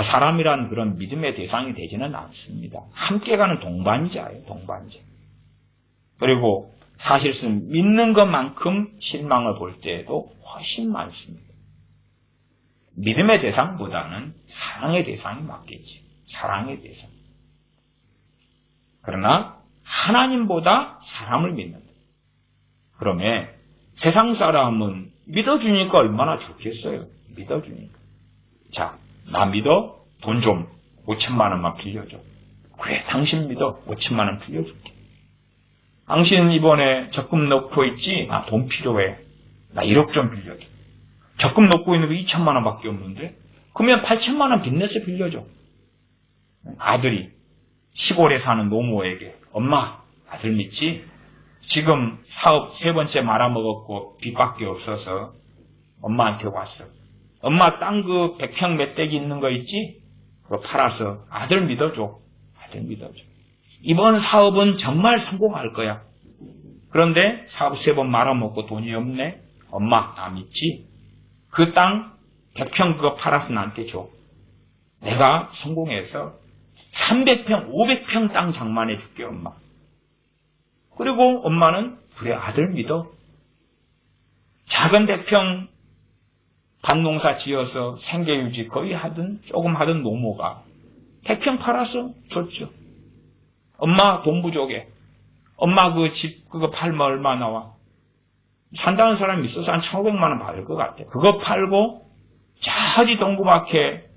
사람이란 그런 믿음의 대상이 되지는 않습니다. 함께 가는 동반자예요, 동반자. 그리고 사실상 믿는 것만큼 실망을 볼 때에도 훨씬 많습니다. 믿음의 대상보다는 사랑의 대상이 맞겠지. 사랑의 대상. 그러나 하나님보다 사람을 믿는다. 그러면 세상 사람은 믿어주니까 얼마나 좋겠어요. 믿어주니까. 자, 나 믿어? 돈 좀 5천만 원만 빌려줘. 그래, 당신 믿어? 5천만 원 빌려줄게. 당신 이번에 적금 넣고 있지? 나 돈 필요해. 나 1억 좀 빌려줘. 적금 넣고 있는 거 2천만 원밖에 없는데? 그러면 8천만 원 빚내서 빌려줘. 아들이 시골에 사는 노모에게 엄마, 아들 믿지? 지금 사업 3번째 말아먹었고 빚밖에 없어서 엄마한테 왔어. 엄마 땅 그 100평 맷대기 있는 거 있지? 그거 팔아서 아들 믿어줘. 아들 믿어줘. 이번 사업은 정말 성공할 거야. 그런데 사업 3번 말아먹고 돈이 없네. 엄마, 나 믿지? 그 땅 100평 그거 팔아서 나한테 줘. 내가 성공해서 300평, 500평 땅 장만해 줄게, 엄마. 그리고 엄마는 그래, 아들 믿어. 작은 100평 밭농사 지어서 생계유지 거의 조금 하던 노모가 100평 팔아서 줬죠. 엄마 돈 부족해. 엄마 그 집 그거 팔면 얼마 나와? 산다는 사람이 있어서 한 1,500만 원 받을 것 같아. 그거 팔고 저기 동구밖에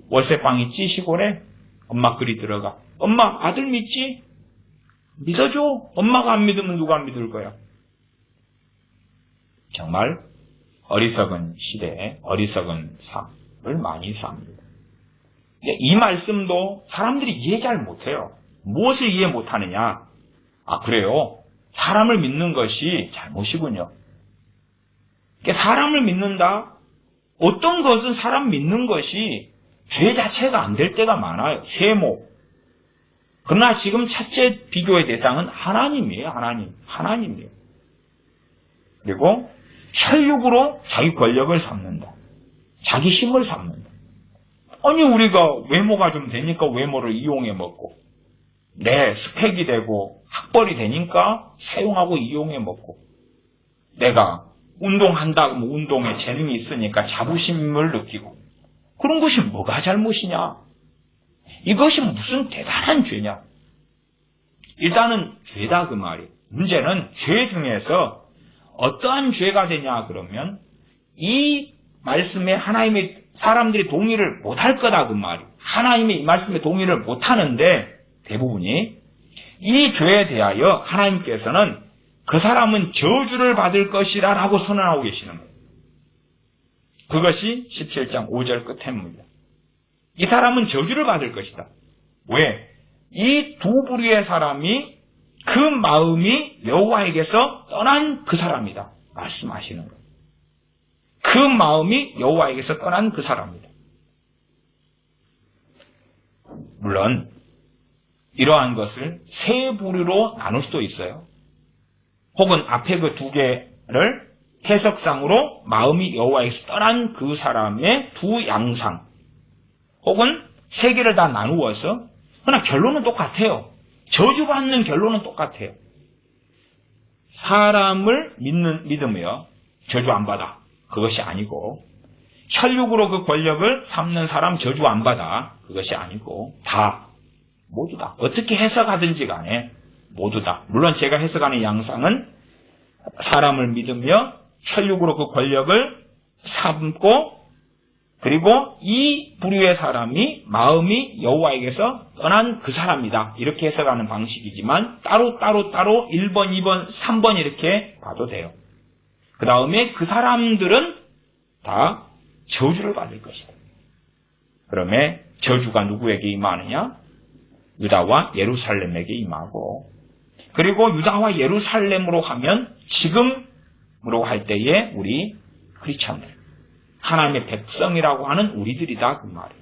월세방 있지 시골에? 엄마 그리 들어가. 엄마 아들 믿지? 믿어줘. 엄마가 안 믿으면 누가 믿을 거야? 정말 어리석은 시대에 어리석은 삶을 많이 삽니다. 이 말씀도 사람들이 이해 잘 못해요. 무엇을 이해 못하느냐? 아, 그래요? 사람을 믿는 것이 잘못이군요. 사람을 믿는다? 어떤 것은 사람 믿는 것이 죄 자체가 안 될 때가 많아요. 세모. 그러나 지금 첫째 비교의 대상은 하나님이에요. 하나님이에요. 그리고 혈육으로 자기 권력을 삼는다. 자기 힘을 삼는다. 아니 우리가 외모가 좀 되니까 외모를 이용해 먹고 내 스펙이 되고 학벌이 되니까 사용하고 이용해 먹고 내가 운동한다 뭐 운동에 재능이 있으니까 자부심을 느끼고 그런 것이 뭐가 잘못이냐? 이것이 무슨 대단한 죄냐? 일단은 죄다 그 말이에요. 문제는 죄 중에서 어떠한 죄가 되냐 그러면 이 말씀에 하나님의 사람들이 동의를 못할 거다 그 말이에요. 하나님의 이 말씀에 동의를 못하는데 대부분이 이 죄에 대하여 하나님께서는 그 사람은 저주를 받을 것이라 라고 선언하고 계시는 거예요. 그것이 17장 5절 끝입니다. 이 사람은 저주를 받을 것이다. 왜? 이 두 부류의 사람이 그 마음이 여호와에게서 떠난 그 사람이다. 말씀하시는 거예요. 그 마음이 여호와에게서 떠난 그 사람이다. 물론 이러한 것을 세 부류로 나눌 수도 있어요. 혹은 앞에 그 두 개를 해석상으로 마음이 여호와에게서 떠난 그 사람의 두 양상 혹은 세 개를 다 나누어서 그러나 결론은 똑같아요. 저주받는 결론은 똑같아요. 사람을 믿으며 저주 안 받아. 그것이 아니고 혈육으로 그 권력을 삼는 사람 저주 안 받아. 그것이 아니고 다 모두 다 어떻게 해석하든지 간에 모두 다. 물론 제가 해석하는 양상은 사람을 믿으며 혈육으로 그 권력을 삼고 그리고 이 부류의 사람이 마음이 여호와에게서 떠난 그 사람이다. 이렇게 해석하는 방식이지만 따로 1번, 2번, 3번 이렇게 봐도 돼요. 그 다음에 그 사람들은 다 저주를 받을 것이다. 그러면 저주가 누구에게 임하느냐? 유다와 예루살렘에게 임하고 그리고 유다와 예루살렘으로 하면 지금으로 할 때에 우리 크리스천들 하나님의 백성이라고 하는 우리들이다 그 말이에요.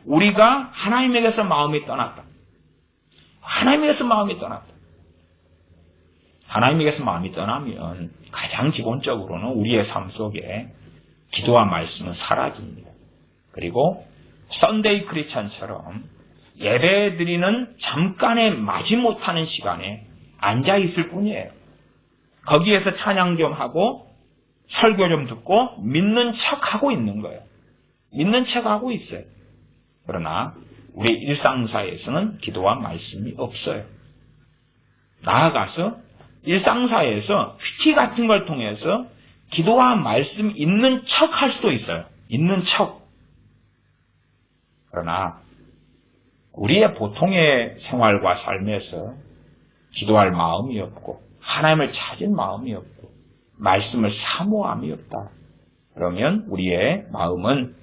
우리가 하나님에게서 마음이 떠났다. 하나님에게서 마음이 떠났다. 하나님에게서 마음이 떠나면 가장 기본적으로는 우리의 삶 속에 기도와 말씀은 사라집니다. 그리고 썬데이 크리스천처럼 예배 드리는 잠깐의 마지못하는 시간에 앉아있을 뿐이에요. 거기에서 찬양 좀 하고 설교 좀 듣고 믿는 척하고 있는 거예요. 믿는 척하고 있어요. 그러나 우리 일상사에서는 기도와 말씀이 없어요. 나아가서 일상사에서 퀴티 같은 걸 통해서 기도와 말씀 있는 척 할 수도 있어요. 있는 척. 그러나 우리의 보통의 생활과 삶에서 기도할 마음이 없고 하나님을 찾은 마음이 없고 말씀을 사모함이 없다. 그러면 우리의 마음은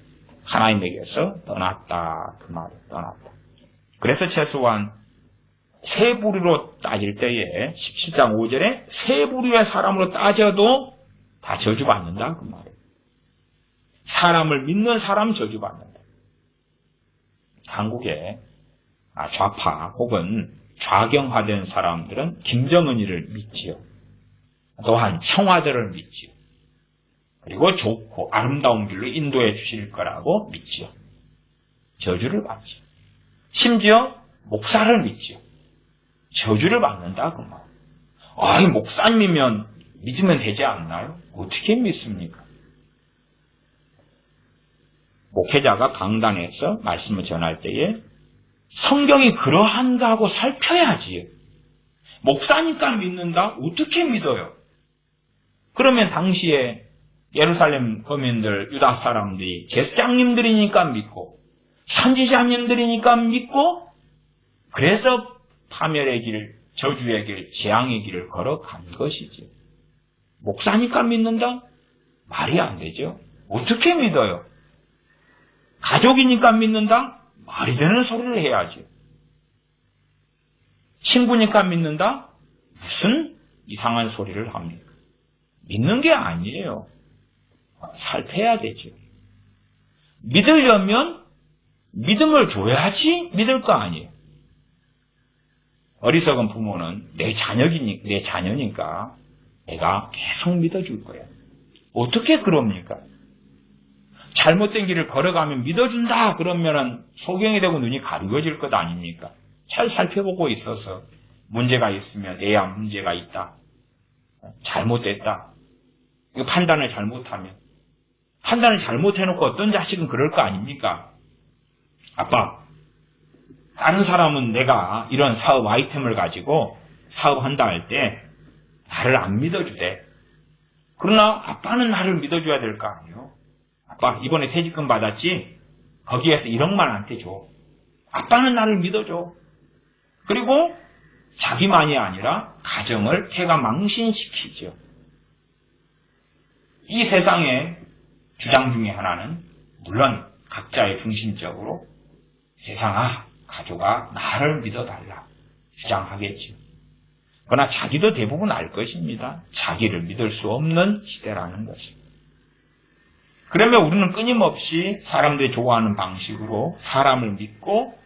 하나님에게서 떠났다. 그 말이에요. 떠났다. 그래서 최소한 세 부류로 따질 때에 17장 5절에 세 부류의 사람으로 따져도 다 저주받는다. 그 말이에요. 사람을 믿는 사람 저주받는다. 한국의 좌파 혹은 좌경화된 사람들은 김정은이를 믿지요. 또한 청와대를 믿지요. 그리고 좋고 아름다운 길로 인도해 주실 거라고 믿지요. 저주를 받지요. 심지어 목사를 믿지요. 저주를 받는다 그 말. 이 목사님이면 믿으면 되지 않나요? 어떻게 믿습니까? 목회자가 강단에서 말씀을 전할 때에 성경이 그러한가 하고 살펴야지요. 목사니까 믿는다? 어떻게 믿어요? 그러면 당시에 예루살렘 거민들, 유다 사람들이 제사장님들이니까 믿고 선지자님들이니까 믿고 그래서 파멸의 길, 저주의 길, 재앙의 길을 걸어간 것이죠. 목사니까 믿는다? 말이 안 되죠. 어떻게 믿어요? 가족이니까 믿는다? 말이 되는 소리를 해야죠. 친구니까 믿는다? 무슨 이상한 소리를 합니까? 믿는 게 아니에요. 살펴야 되죠. 믿으려면 믿음을 줘야지 믿을 거 아니에요. 어리석은 부모는 내 자녀니까 내가 계속 믿어줄 거야. 어떻게 그럽니까? 잘못된 길을 걸어가면 믿어준다 그러면은 소경이 되고 눈이 가리워질 것 아닙니까? 잘 살펴보고 있어서 문제가 있으면 애야 문제가 있다. 잘못됐다. 이거 판단을 잘못하면 판단을 잘못해놓고 어떤 자식은 그럴 거 아닙니까? 아빠, 다른 사람은 내가 이런 사업 아이템을 가지고 사업한다 할 때 나를 안 믿어주대. 그러나 아빠는 나를 믿어줘야 될 거 아니에요. 아빠, 이번에 퇴직금 받았지? 거기에서 1억만 한테 줘. 아빠는 나를 믿어줘. 그리고 자기만이 아니라 가정을 폐가 망신시키죠. 이 세상의 주장 중에 하나는 물론 각자의 중심적으로 세상아, 가족아, 나를 믿어달라 주장하겠죠. 그러나 자기도 대부분 알 것입니다. 자기를 믿을 수 없는 시대라는 것입니다. 그러면 우리는 끊임없이 사람들이 좋아하는 방식으로 사람을 믿고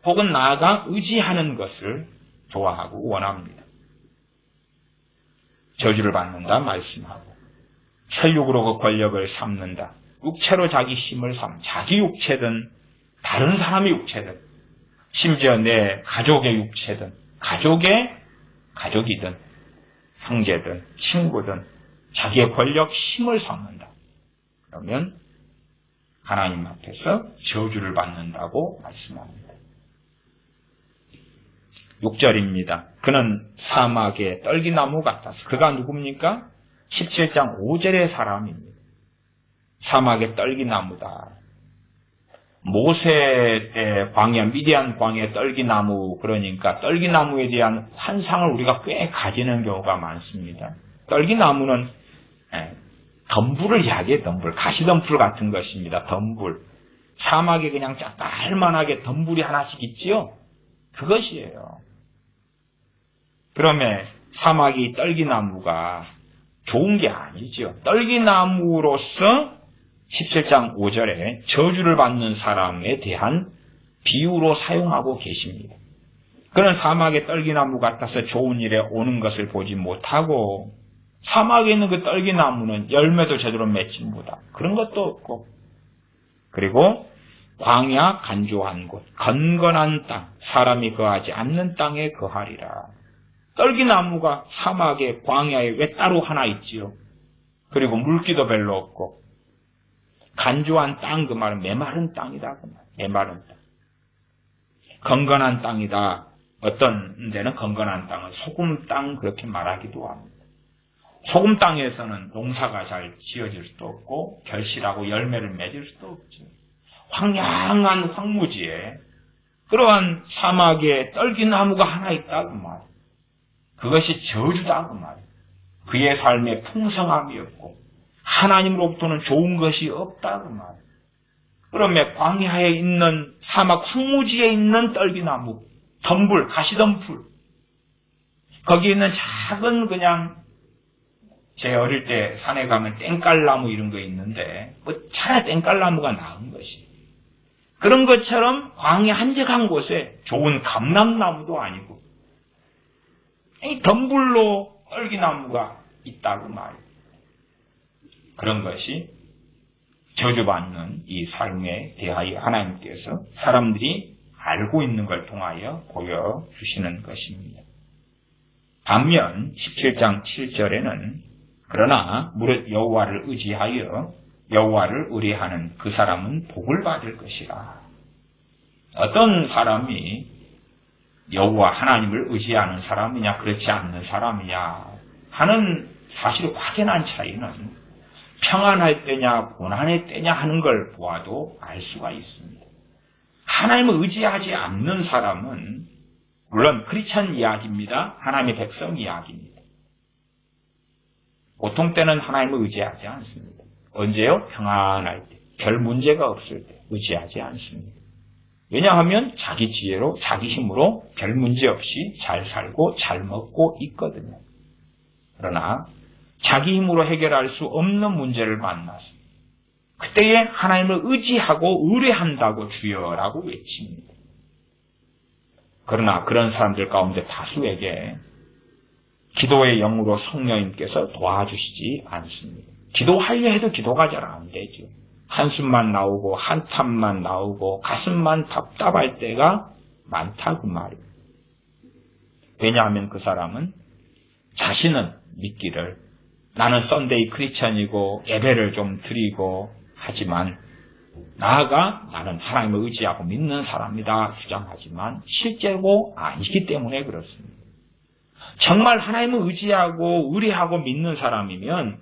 혹은 나아가 의지하는 것을 좋아하고 원합니다. 저주를 받는다 말씀하고 혈육으로 그 권력을 삼는다. 육체로 자기 힘을 자기 육체든 다른 사람의 육체든 심지어 내 가족의 육체든 가족이든 형제든 친구든 자기의 권력 힘을 삼는다. 그러면 하나님 앞에서 저주를 받는다고 말씀합니다. 6절입니다. 그는 사막의 떨기나무 같아서 그가 누굽니까? 17장 5절의 사람입니다. 사막의 떨기나무다. 모세 때 광야, 미디안 광야 떨기나무, 그러니까 떨기나무에 대한 환상을 우리가 꽤 가지는 경우가 많습니다. 떨기나무는 덤불을 이야기해, 덤불. 가시덤불 같은 것입니다. 덤불. 사막에 그냥 짤만하게 덤불이 하나씩 있지요? 그것이에요. 그러면 사막이 떨기나무가 좋은 게 아니죠. 떨기나무로서 17장 5절에 저주를 받는 사람에 대한 비유로 사용하고 계십니다. 그는 사막의 떨기나무 같아서 좋은 일에 오는 것을 보지 못하고 사막에 있는 그 떨기나무는 열매도 제대로 맺지 못하고 그런 것도 없고 그리고 광야 간조한 곳, 건건한 땅, 사람이 거하지 않는 땅에 거하리라. 떨기나무가 사막에 광야에 왜 따로 하나 있지요? 그리고 물기도 별로 없고 간조한 땅, 그 말은 메마른 땅이다. 그 말. 메마른 땅. 건건한 땅이다. 어떤 데는 건건한 땅을 소금 땅 그렇게 말하기도 합니다. 소금 땅에서는 농사가 잘 지어질 수도 없고 결실하고 열매를 맺을 수도 없죠. 황량한 황무지에 그러한 사막에 떨기나무가 하나 있다고 말이에요. 그것이 저주다 그 말이에요. 그의 삶에 풍성함이 없고 하나님으로부터는 좋은 것이 없다 그 말이에요. 그러면 광야에 있는 사막 황무지에 있는 떨기나무, 덤불, 가시덤불 거기에 있는 작은 그냥 제 어릴 때 산에 가면 땡깔나무 이런 거 있는데 차라리 땡깔나무가 나은 것이 그런 것처럼 광야 한적한 곳에 좋은 감람나무도 아니고 이 덤불로 떨기나무가 있다고 말이에요. 그런 것이 저주받는 이 삶에 대하여 하나님께서 사람들이 알고 있는 걸 통하여 보여주시는 것입니다. 반면 17장 7절에는 그러나 무릇 여호와를 의지하여 여호와를 의뢰하는 그 사람은 복을 받을 것이라. 어떤 사람이 여호와 하나님을 의지하는 사람이냐 그렇지 않는 사람이냐 하는 사실 확연한 차이는 평안할 때냐 고난의 때냐 하는 걸 보아도 알 수가 있습니다. 하나님을 의지하지 않는 사람은 물론 크리스천 이야기입니다. 하나님의 백성 이야기입니다. 보통 때는 하나님을 의지하지 않습니다. 언제요? 평안할 때, 별 문제가 없을 때 의지하지 않습니다. 왜냐하면 자기 지혜로, 자기 힘으로 별 문제 없이 잘 살고 잘 먹고 있거든요. 그러나 자기 힘으로 해결할 수 없는 문제를 만났습니다. 그때에 하나님을 의지하고 의뢰한다고 주여라고 외칩니다. 그러나 그런 사람들 가운데 다수에게 기도의 영으로 성령님께서 도와주시지 않습니다. 기도하려 해도 기도가 잘 안 되죠. 한숨만 나오고 한탄만 나오고 가슴만 답답할 때가 많다 그 말이에요. 왜냐하면 그 사람은 자신은 믿기를 나는 썬데이 크리스천이고 예배를 좀 드리고 하지만 나아가 나는 하나님을 의지하고 믿는 사람이다 주장하지만 실제로 아니기 때문에 그렇습니다. 정말 하나님을 의지하고 의뢰하고 믿는 사람이면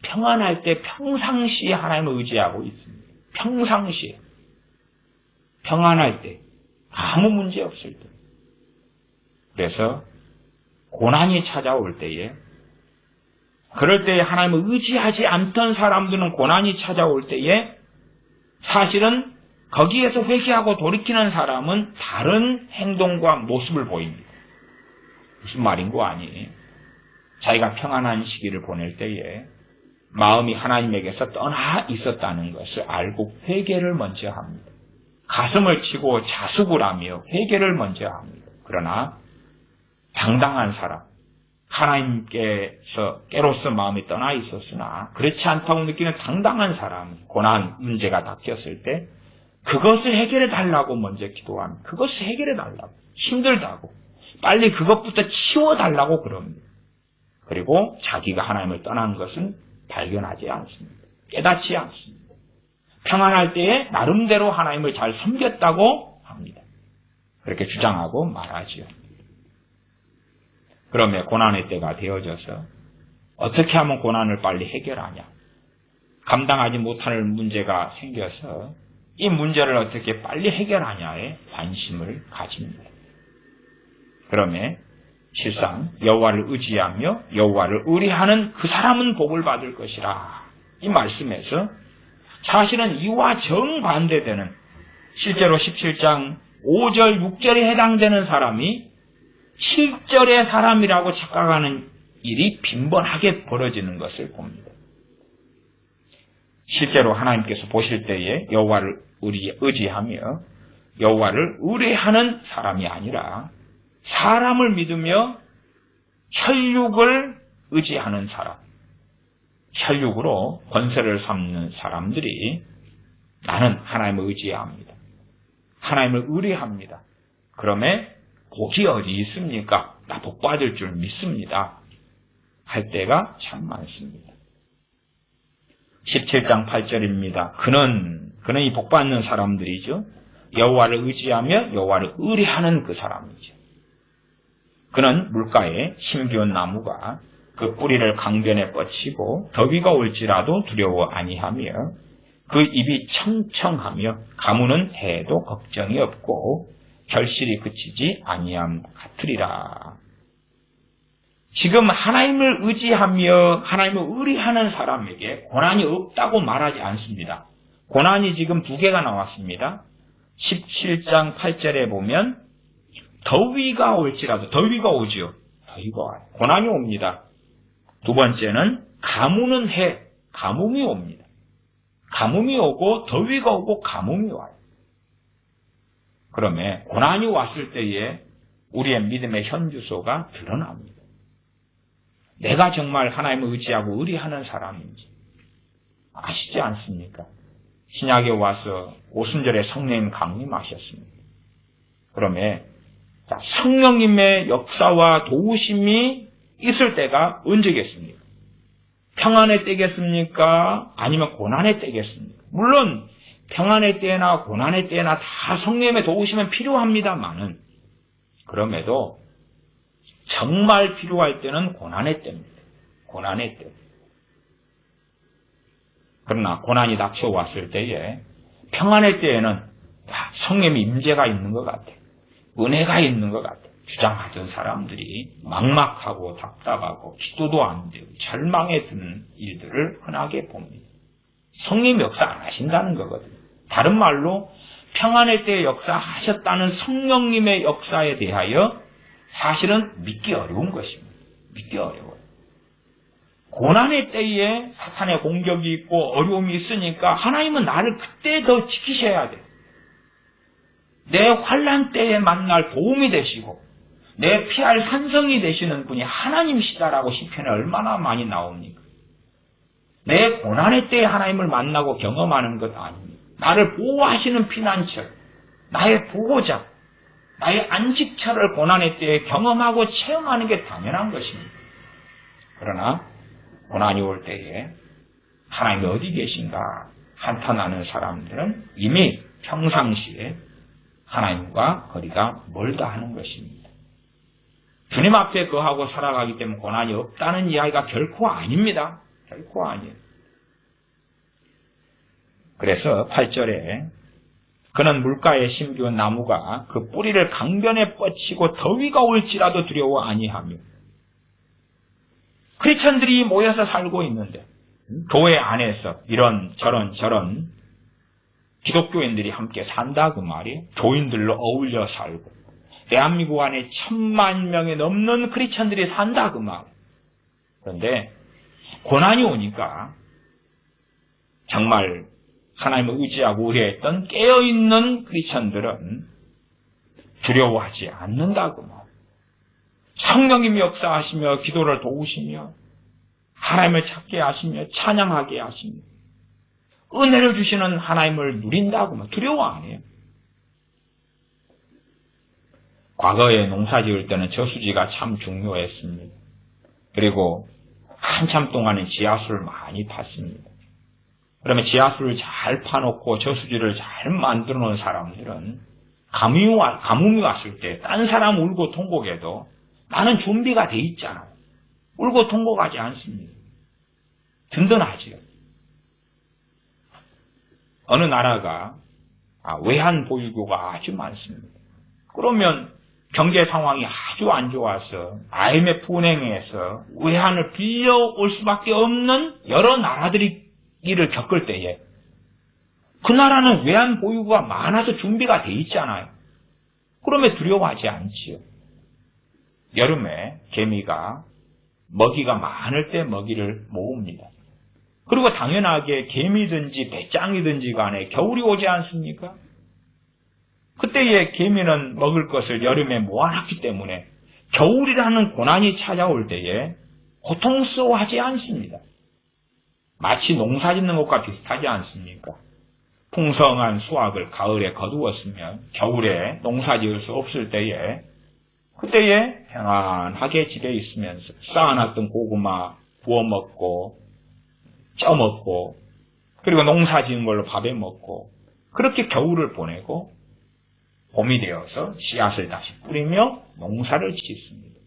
평안할 때 평상시에 하나님을 의지하고 있습니다. 평상시에 평안할 때 아무 문제 없을 때 그래서 고난이 찾아올 때에 그럴 때에 하나님을 의지하지 않던 사람들은 고난이 찾아올 때에 사실은 거기에서 회개하고 돌이키는 사람은 다른 행동과 모습을 보입니다. 무슨 말인고 아니 자기가 평안한 시기를 보낼 때에 마음이 하나님에게서 떠나 있었다는 것을 알고 회개를 먼저 합니다. 가슴을 치고 자숙을 하며 회개를 먼저 합니다. 그러나 당당한 사람 하나님께서 깨로서 마음이 떠나 있었으나 그렇지 않다고 느끼는 당당한 사람 고난 문제가 닥쳤을 때 그것을 해결해 달라고 먼저 기도합니다. 그것을 해결해 달라고 힘들다고 빨리 그것부터 치워달라고 그럽니다. 그리고 자기가 하나님을 떠난 것은 발견하지 않습니다. 깨닫지 않습니다. 평안할 때에 나름대로 하나님을 잘 섬겼다고 합니다. 그렇게 주장하고 말하지요. 그러면 고난의 때가 되어져서 어떻게 하면 고난을 빨리 해결하냐. 감당하지 못할 문제가 생겨서 이 문제를 어떻게 빨리 해결하냐에 관심을 가집니다. 그러면 실상 여호와를 의지하며 여호와를 의뢰하는 그 사람은 복을 받을 것이라. 이 말씀에서 사실은 이와 정반대되는 실제로 17장 5절 6절에 해당되는 사람이 7절의 사람이라고 착각하는 일이 빈번하게 벌어지는 것을 봅니다. 실제로 하나님께서 보실 때에 여호와를 의지하며 여호와를 의뢰하는 사람이 아니라 사람을 믿으며 혈육을 의지하는 사람, 혈육으로 권세를 삼는 사람들이 나는 하나님을 의지합니다. 하나님을 의뢰합니다. 그러면 복이 어디 있습니까? 나 복 받을 줄 믿습니다. 할 때가 참 많습니다. 17장 8절입니다. 그는 이 복 받는 사람들이죠. 여호와를 의지하며 여호와를 의뢰하는 그 사람이죠. 그는 물가에 심기운 나무가 그 뿌리를 강변에 뻗치고 더위가 올지라도 두려워 아니하며 그 입이 청청하며 가무는 해도 걱정이 없고 결실이 그치지 아니함 같으리라. 지금 하나님을 의지하며 하나님을 의뢰하는 사람에게 고난이 없다고 말하지 않습니다. 고난이 지금 두 개가 나왔습니다. 17장 8절에 보면 더위가 올지라도, 더위가 오지요. 더위가 와요. 고난이 옵니다. 두 번째는 가무는 해, 가뭄이 옵니다. 가뭄이 오고 더위가 오고 가뭄이 와요. 그러면 고난이 왔을 때에 우리의 믿음의 현주소가 드러납니다. 내가 정말 하나님을 의지하고 의리하는 사람인지 아시지 않습니까? 신약에 와서 오순절에 성령 강림하셨습니다. 그러면 성령님의 역사와 도우심이 있을 때가 언제겠습니까? 평안의 때겠습니까? 아니면 고난의 때겠습니까? 물론 평안의 때나 고난의 때나 다 성령님의 도우심은 필요합니다만은 그럼에도 정말 필요할 때는 고난의 때입니다. 고난의 때. 그러나 고난이 닥쳐왔을 때에 평안의 때에는 성령의 임재가 있는 것 같아요. 은혜가 있는 것 같아요. 주장하던 사람들이 막막하고 답답하고 기도도 안 되고 절망에 드는 일들을 흔하게 봅니다. 성령님 역사 안 하신다는 거거든요. 다른 말로 평안의 때에 역사하셨다는 성령님의 역사에 대하여 사실은 믿기 어려운 것입니다. 믿기 어려워요. 고난의 때에 사탄의 공격이 있고 어려움이 있으니까 하나님은 나를 그때 더 지키셔야 돼요. 내 환난 때에 만날 도움이 되시고 내 피할 산성이 되시는 분이 하나님이시다라고 시편에 얼마나 많이 나옵니까? 내 고난의 때에 하나님을 만나고 경험하는 것 아닙니다. 나를 보호하시는 피난처, 나의 보호자, 나의 안식처를 고난의 때에 경험하고 체험하는 게 당연한 것입니다. 그러나 고난이 올 때에 하나님이 어디 계신가 한탄하는 사람들은 이미 평상시에 하나님과 거리가 멀다 하는 것입니다. 주님 앞에 거하고 살아가기 때문에 고난이 없다는 이야기가 결코 아닙니다. 결코 아니에요. 그래서 8절에 그는 물가에 심기운 나무가 그 뿌리를 강변에 뻗치고 더위가 올지라도 두려워 아니하며 크리스천들이 모여서 살고 있는데 교회 안에서 이런 저런 기독교인들이 함께 산다 그 말이에요. 교인들로 어울려 살고 대한민국 안에 1000만 명이 넘는 크리스천들이 산다 그 말. 그런데 고난이 오니까 정말 하나님을 의지하고 의뢰했던 깨어있는 크리스천들은 두려워하지 않는다 그 말. 성령님이 역사하시며 기도를 도우시며 하나님을 찾게 하시며 찬양하게 하시며 은혜를 주시는 하나님을 누린다고 말. 두려워 안 해요. 과거에 농사 지을 때는 저수지가 참 중요했습니다. 그리고 한참 동안은 지하수를 많이 팠습니다. 그러면 지하수를 잘 파놓고 저수지를 잘 만들어 놓은 사람들은 가뭄이 왔을 때 딴 사람 울고 통곡해도 나는 준비가 돼 있잖아요. 울고 통곡하지 않습니다. 든든하지요. 어느 나라가 외환 보유고가 아주 많습니다. 그러면 경제 상황이 아주 안 좋아서 IMF 은행에서 외환을 빌려올 수밖에 없는 여러 나라들이 이를 겪을 때에 그 나라는 외환 보유고가 많아서 준비가 돼 있잖아요. 그러면 두려워하지 않지요. 여름에 개미가 먹이가 많을 때 먹이를 모읍니다. 그리고 당연하게 개미든지 배짱이든지 간에 겨울이 오지 않습니까? 그때에 개미는 먹을 것을 여름에 모아놨기 때문에 겨울이라는 고난이 찾아올 때에 고통스러워하지 않습니다. 마치 농사 짓는 것과 비슷하지 않습니까? 풍성한 수확을 가을에 거두었으면 겨울에 농사 지을 수 없을 때에 그때에 평안하게 집에 있으면서 쌓아놨던 고구마 구워 먹고 쪄 먹고 그리고 농사 지은 걸로 밥에 먹고 그렇게 겨울을 보내고 봄이 되어서 씨앗을 다시 뿌리며 농사를 짓습니다.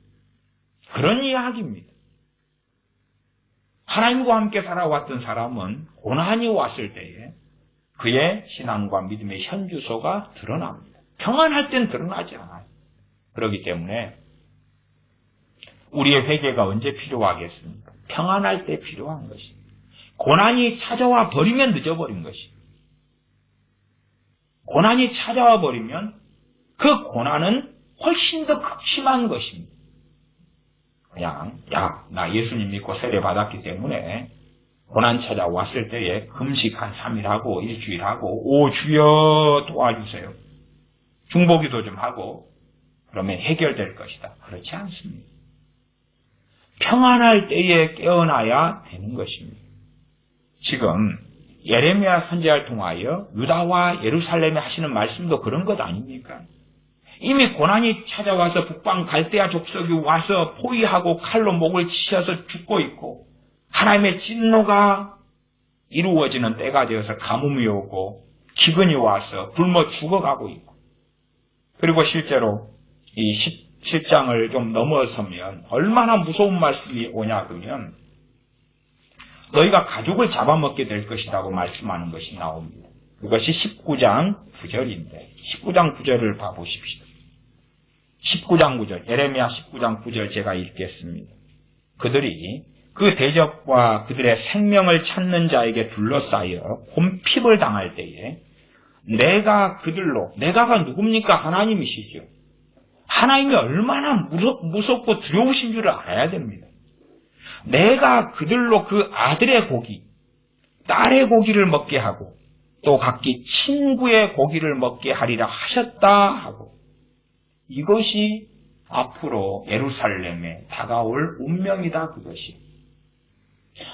그런 이야기입니다. 하나님과 함께 살아왔던 사람은 고난이 왔을 때에 그의 신앙과 믿음의 현주소가 드러납니다. 평안할 땐 드러나지 않아요. 그렇기 때문에 우리의 회개가 언제 필요하겠습니까? 평안할 때 필요한 것입니다. 고난이 찾아와 버리면 늦어버린 것입니다. 고난이 찾아와 버리면 그 고난은 훨씬 더 극심한 것입니다. 그냥 나 예수님 믿고 세례받았기 때문에 고난 찾아왔을 때에 금식 한 3일 하고 일주일 하고 오 주여 도와주세요. 중보기도 좀 하고 그러면 해결될 것이다. 그렇지 않습니다. 평안할 때에 깨어나야 되는 것입니다. 지금 예레미야 선지자를 통하여 유다와 예루살렘에 하시는 말씀도 그런 것 아닙니까? 이미 고난이 찾아와서 북방 갈대아 족속이 와서 포위하고 칼로 목을 치셔서 죽고 있고 하나님의 진노가 이루어지는 때가 되어서 가뭄이 오고 기근이 와서 굶어 죽어가고 있고 그리고 실제로 이 17장을 좀 넘어서면 얼마나 무서운 말씀이 오냐 그러면 너희가 가죽을 잡아먹게 될 것이라고 말씀하는 것이 나옵니다. 그것이 19장 9절인데 19장 9절을 봐보십시오. 19장 9절 예레미야 19장 9절 제가 읽겠습니다. 그들이 그 대적과 그들의 생명을 찾는 자에게 둘러싸여 곰핍을 당할 때에 내가 그들로 내가가 누굽니까? 하나님이시죠. 하나님이 얼마나 무섭고 두려우신 줄을 알아야 됩니다. 내가 그들로 그 아들의 고기, 딸의 고기를 먹게 하고 또 각기 친구의 고기를 먹게 하리라 하셨다 하고 이것이 앞으로 예루살렘에 다가올 운명이다 그것이.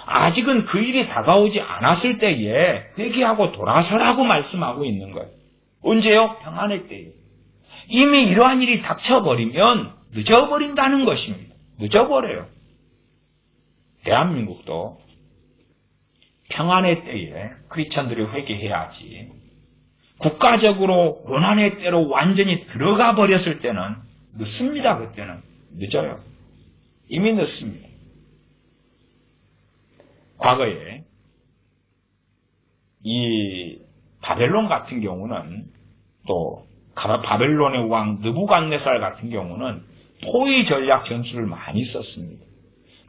아직은 그 일이 다가오지 않았을 때에 회개하고 돌아서라고 말씀하고 있는 거예요. 언제요? 평안할 때에. 이미 이러한 일이 닥쳐버리면 늦어버린다는 것입니다. 늦어버려요. 대한민국도 평안의 때에 크리스천들이 회개해야지 국가적으로 고난의 때로 완전히 들어가 버렸을 때는 늦습니다. 그때는 늦어요. 이미 늦습니다. 과거에 이 바벨론 같은 경우는 또 바벨론의 왕 느부갓네살 같은 경우는 포위 전략 전술을 많이 썼습니다.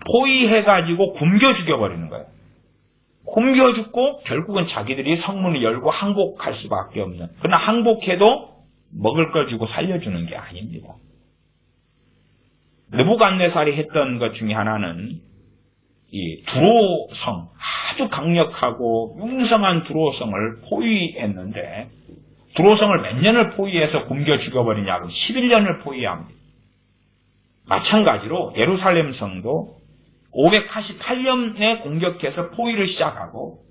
포위해가지고 굶겨 죽여버리는 거예요. 굶겨 죽고 결국은 자기들이 성문을 열고 항복할 수밖에 없는. 그러나 항복해도 먹을 걸 주고 살려주는 게 아닙니다. 느부갓네살이 했던 것 중에 하나는 이 두로성, 아주 강력하고 융성한 두로성을 포위했는데 두로성을 몇 년을 포위해서 굶겨 죽여버리냐고 11년을 포위합니다. 마찬가지로 예루살렘 성도 588년에 공격해서 포위를 시작하고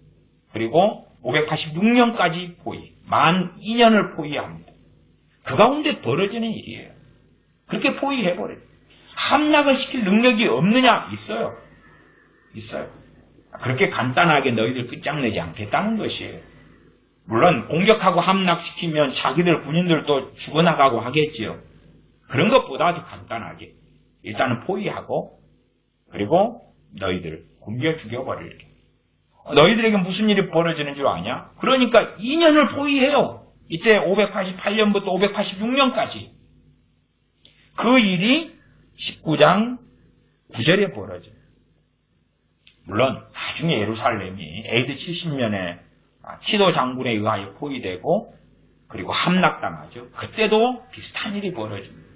그리고 586년까지 포위, 만 2년을 포위합니다. 그 가운데 벌어지는 일이에요. 그렇게 포위해버려요. 함락을 시킬 능력이 없느냐? 있어요. 있어요. 그렇게 간단하게 너희들 끝장내지 않겠다는 것이에요. 물론 공격하고 함락시키면 자기들 군인들도 죽어나가고 하겠지요. 그런 것보다 더 간단하게 일단은 포위하고 그리고 너희들 굶겨 죽여버릴게. 너희들에게 무슨 일이 벌어지는 줄 아냐? 그러니까 2년을 포위해요. 이때 588년부터 586년까지. 그 일이 19장 9절에 벌어져요. 물론 나중에 예루살렘이 AD 70년에 티도 장군에 의하여 포위되고 그리고 함락당하죠. 그때도 비슷한 일이 벌어집니다.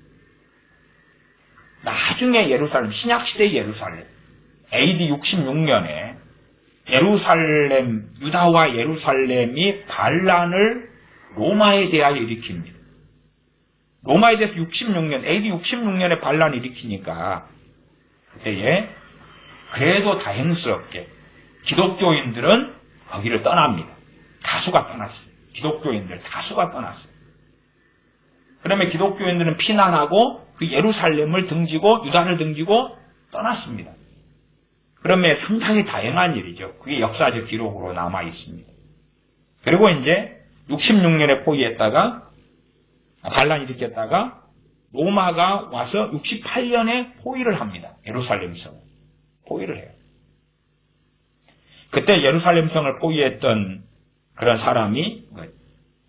나중에 예루살렘, 신약시대의 예루살렘, AD 66년에 예루살렘, 유다와 예루살렘이 반란을 로마에 대하여 일으킵니다. 로마에 대해서 66년, AD 66년에 반란을 일으키니까 그때에 그래도 다행스럽게 기독교인들은 거기를 떠납니다. 다수가 떠났어요. 기독교인들 다수가 떠났어요. 그러면 기독교인들은 피난하고 그 예루살렘을 등지고 유다를 등지고 떠났습니다. 그러면 상당히 다양한 일이죠. 그게 역사적 기록으로 남아 있습니다. 그리고 이제 66년에 포위했다가 반란 일으켰다가 로마가 와서 68년에 포위를 합니다. 예루살렘 성을. 포위를 해요. 그때 예루살렘 성을 포위했던 그런 사람이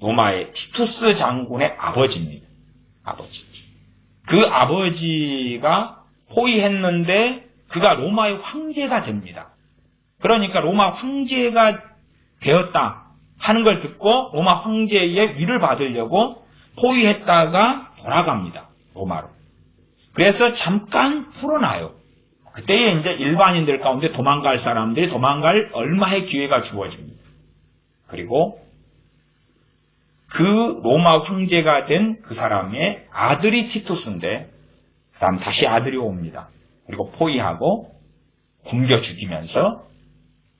로마의 티투스 장군의 아버지입니다. 아버지. 그 아버지가 포위했는데 그가 로마의 황제가 됩니다. 그러니까 로마 황제가 되었다 하는 걸 듣고 로마 황제의 위를 받으려고 포위했다가 돌아갑니다. 로마로. 그래서 잠깐 풀어놔요. 그때에 이제 일반인들 가운데 도망갈 사람들이 도망갈 얼마의 기회가 주어집니다. 그리고 그 로마 황제가 된 그 사람의 아들이 티투스인데 그 다음 다시 아들이 옵니다. 그리고 포위하고 굶겨 죽이면서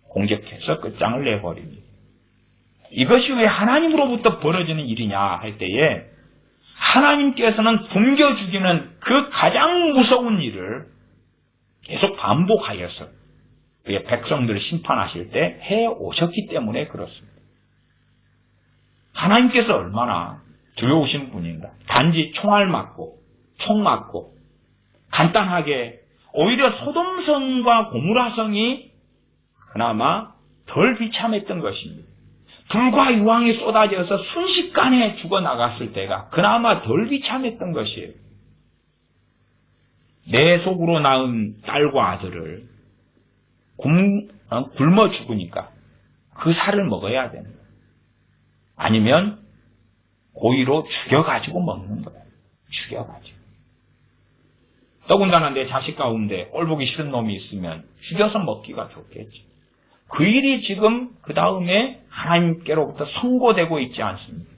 공격해서 끝장을 내버립니다. 이것이 왜 하나님으로부터 벌어지는 일이냐 할 때에 하나님께서는 굶겨 죽이는 그 가장 무서운 일을 계속 반복하여서 그의 백성들을 심판하실 때 해오셨기 때문에 그렇습니다. 하나님께서 얼마나 두려우신 분인가. 단지 총알 맞고 총 맞고 간단하게 오히려 소돔성과 고무라성이 그나마 덜 비참했던 것입니다. 불과 유황이 쏟아져서 순식간에 죽어나갔을 때가 그나마 덜 비참했던 것이에요. 내 속으로 낳은 딸과 아들을 굶어 죽으니까 그 살을 먹어야 됩니다. 아니면 고의로 죽여가지고 먹는 거예요. 죽여가지고. 더군다나 내 자식 가운데 꼴보기 싫은 놈이 있으면 죽여서 먹기가 좋겠지. 그 일이 지금 그 다음에 하나님께로부터 선고되고 있지 않습니다.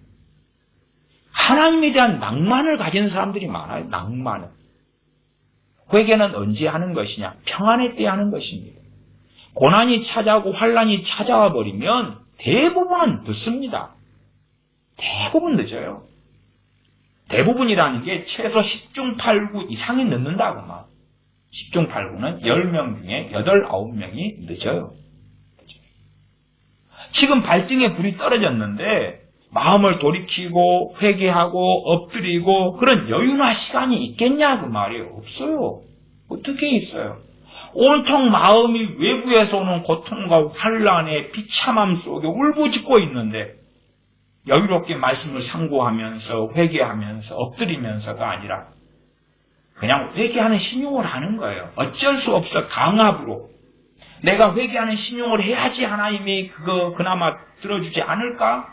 하나님에 대한 낭만을 가진 사람들이 많아요. 낭만을. 회개는 언제 하는 것이냐? 평안의 때 하는 것입니다. 고난이 찾아오고 환란이 찾아와 버리면 대부분은 늦습니다. 대부분 늦어요. 대부분이라는 게 최소 10중 8구 이상이 늦는다고 말. 10중 8구는 10명 중에 8, 9명이 늦어요. 지금 발등에 불이 떨어졌는데 마음을 돌이키고 회개하고 엎드리고 그런 여유나 시간이 있겠냐 그 말이에요. 없어요. 어떻게 있어요? 온통 마음이 외부에서 오는 고통과 환란의 비참함 속에 울부짖고 있는데 여유롭게 말씀을 상고하면서 회개하면서 엎드리면서가 아니라 그냥 회개하는 신용을 하는 거예요. 어쩔 수 없어 강압으로. 내가 회개하는 신용을 해야지 하나님이 그나마 들어주지 않을까?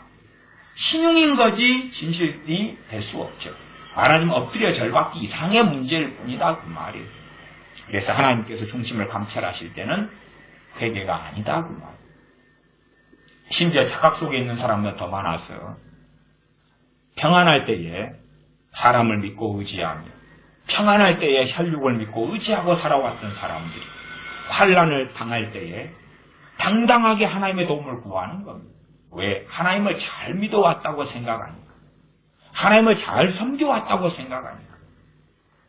신용인 거지 진실이 될 수 없죠. 말하자면 엎드려 절받기 이상의 문제일 뿐이다 그 말이에요. 그래서 하나님께서 중심을 감찰하실 때는 회개가 아니다 그 말. 심지어 착각 속에 있는 사람은 더 많아서 평안할 때에 사람을 믿고 의지하며 평안할 때에 혈육을 믿고 의지하고 살아왔던 사람들이 환란을 당할 때에 당당하게 하나님의 도움을 구하는 겁니다. 왜? 하나님을 잘 믿어왔다고 생각하니까. 하나님을 잘 섬겨왔다고 생각하니까.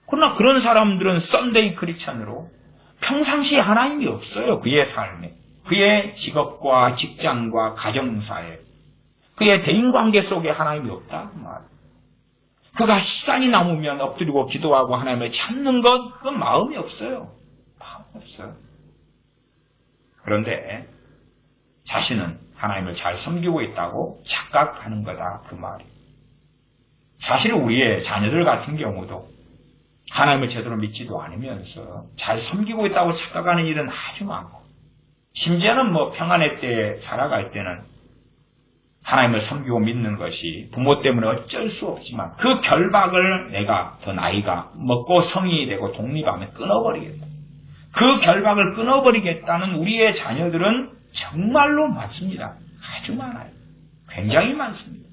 그러나 그런 사람들은 썬데이 크리스천으로 평상시에 하나님이 없어요. 그의 삶에. 그의 직업과 직장과 가정사에. 그의 대인관계 속에 하나님이 없다. 그 말. 그가 시간이 남으면 엎드리고 기도하고 하나님을 찾는 것, 그건 마음이 없어요. 마음이 없어요. 그런데 자신은 하나님을 잘 섬기고 있다고 착각하는 거다. 그 말이. 사실 우리의 자녀들 같은 경우도 하나님을 제대로 믿지도 않으면서 잘 섬기고 있다고 착각하는 일은 아주 많고 심지어는 평안의 때에 살아갈 때는 하나님을 섬기고 믿는 것이 부모 때문에 어쩔 수 없지만 그 결박을 내가 더 나이가 먹고 성인이 되고 독립하면 끊어버리겠다. 그 결박을 끊어버리겠다는 우리의 자녀들은 정말로 많습니다. 아주 많아요. 굉장히 많습니다.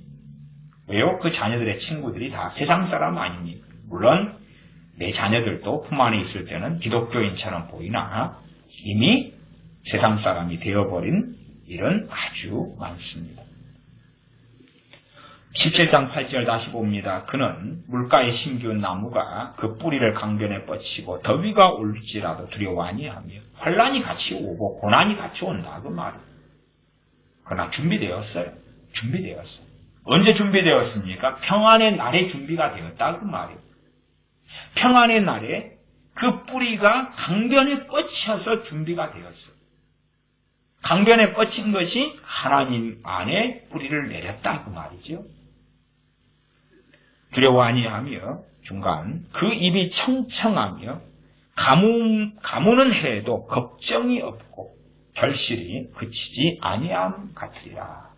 왜요? 그 자녀들의 친구들이 다 세상 사람 아닙니까? 물론 내 자녀들도 품 안에 있을 때는 기독교인처럼 보이나 이미 세상 사람이 되어버린 일은 아주 많습니다. 17장 8절 다시 봅니다. 그는 물가에 심기운 나무가 그 뿌리를 강변에 뻗치고 더위가 올지라도 두려워 아니하며 환란이 같이 오고 고난이 같이 온다 그 말이에요. 그러나 준비되었어요. 준비되었어요. 언제 준비되었습니까? 평안의 날에 준비가 되었다 그 말이에요. 평안의 날에 그 뿌리가 강변에 뻗쳐서 준비가 되었어요. 강변에 뻗친 것이 하나님 안에 뿌리를 내렸다 그 말이죠. 두려워 아니하며 중간 그 입이 청청하며 가무는 해도 걱정이 없고 결실이 그치지 아니함 같으리라.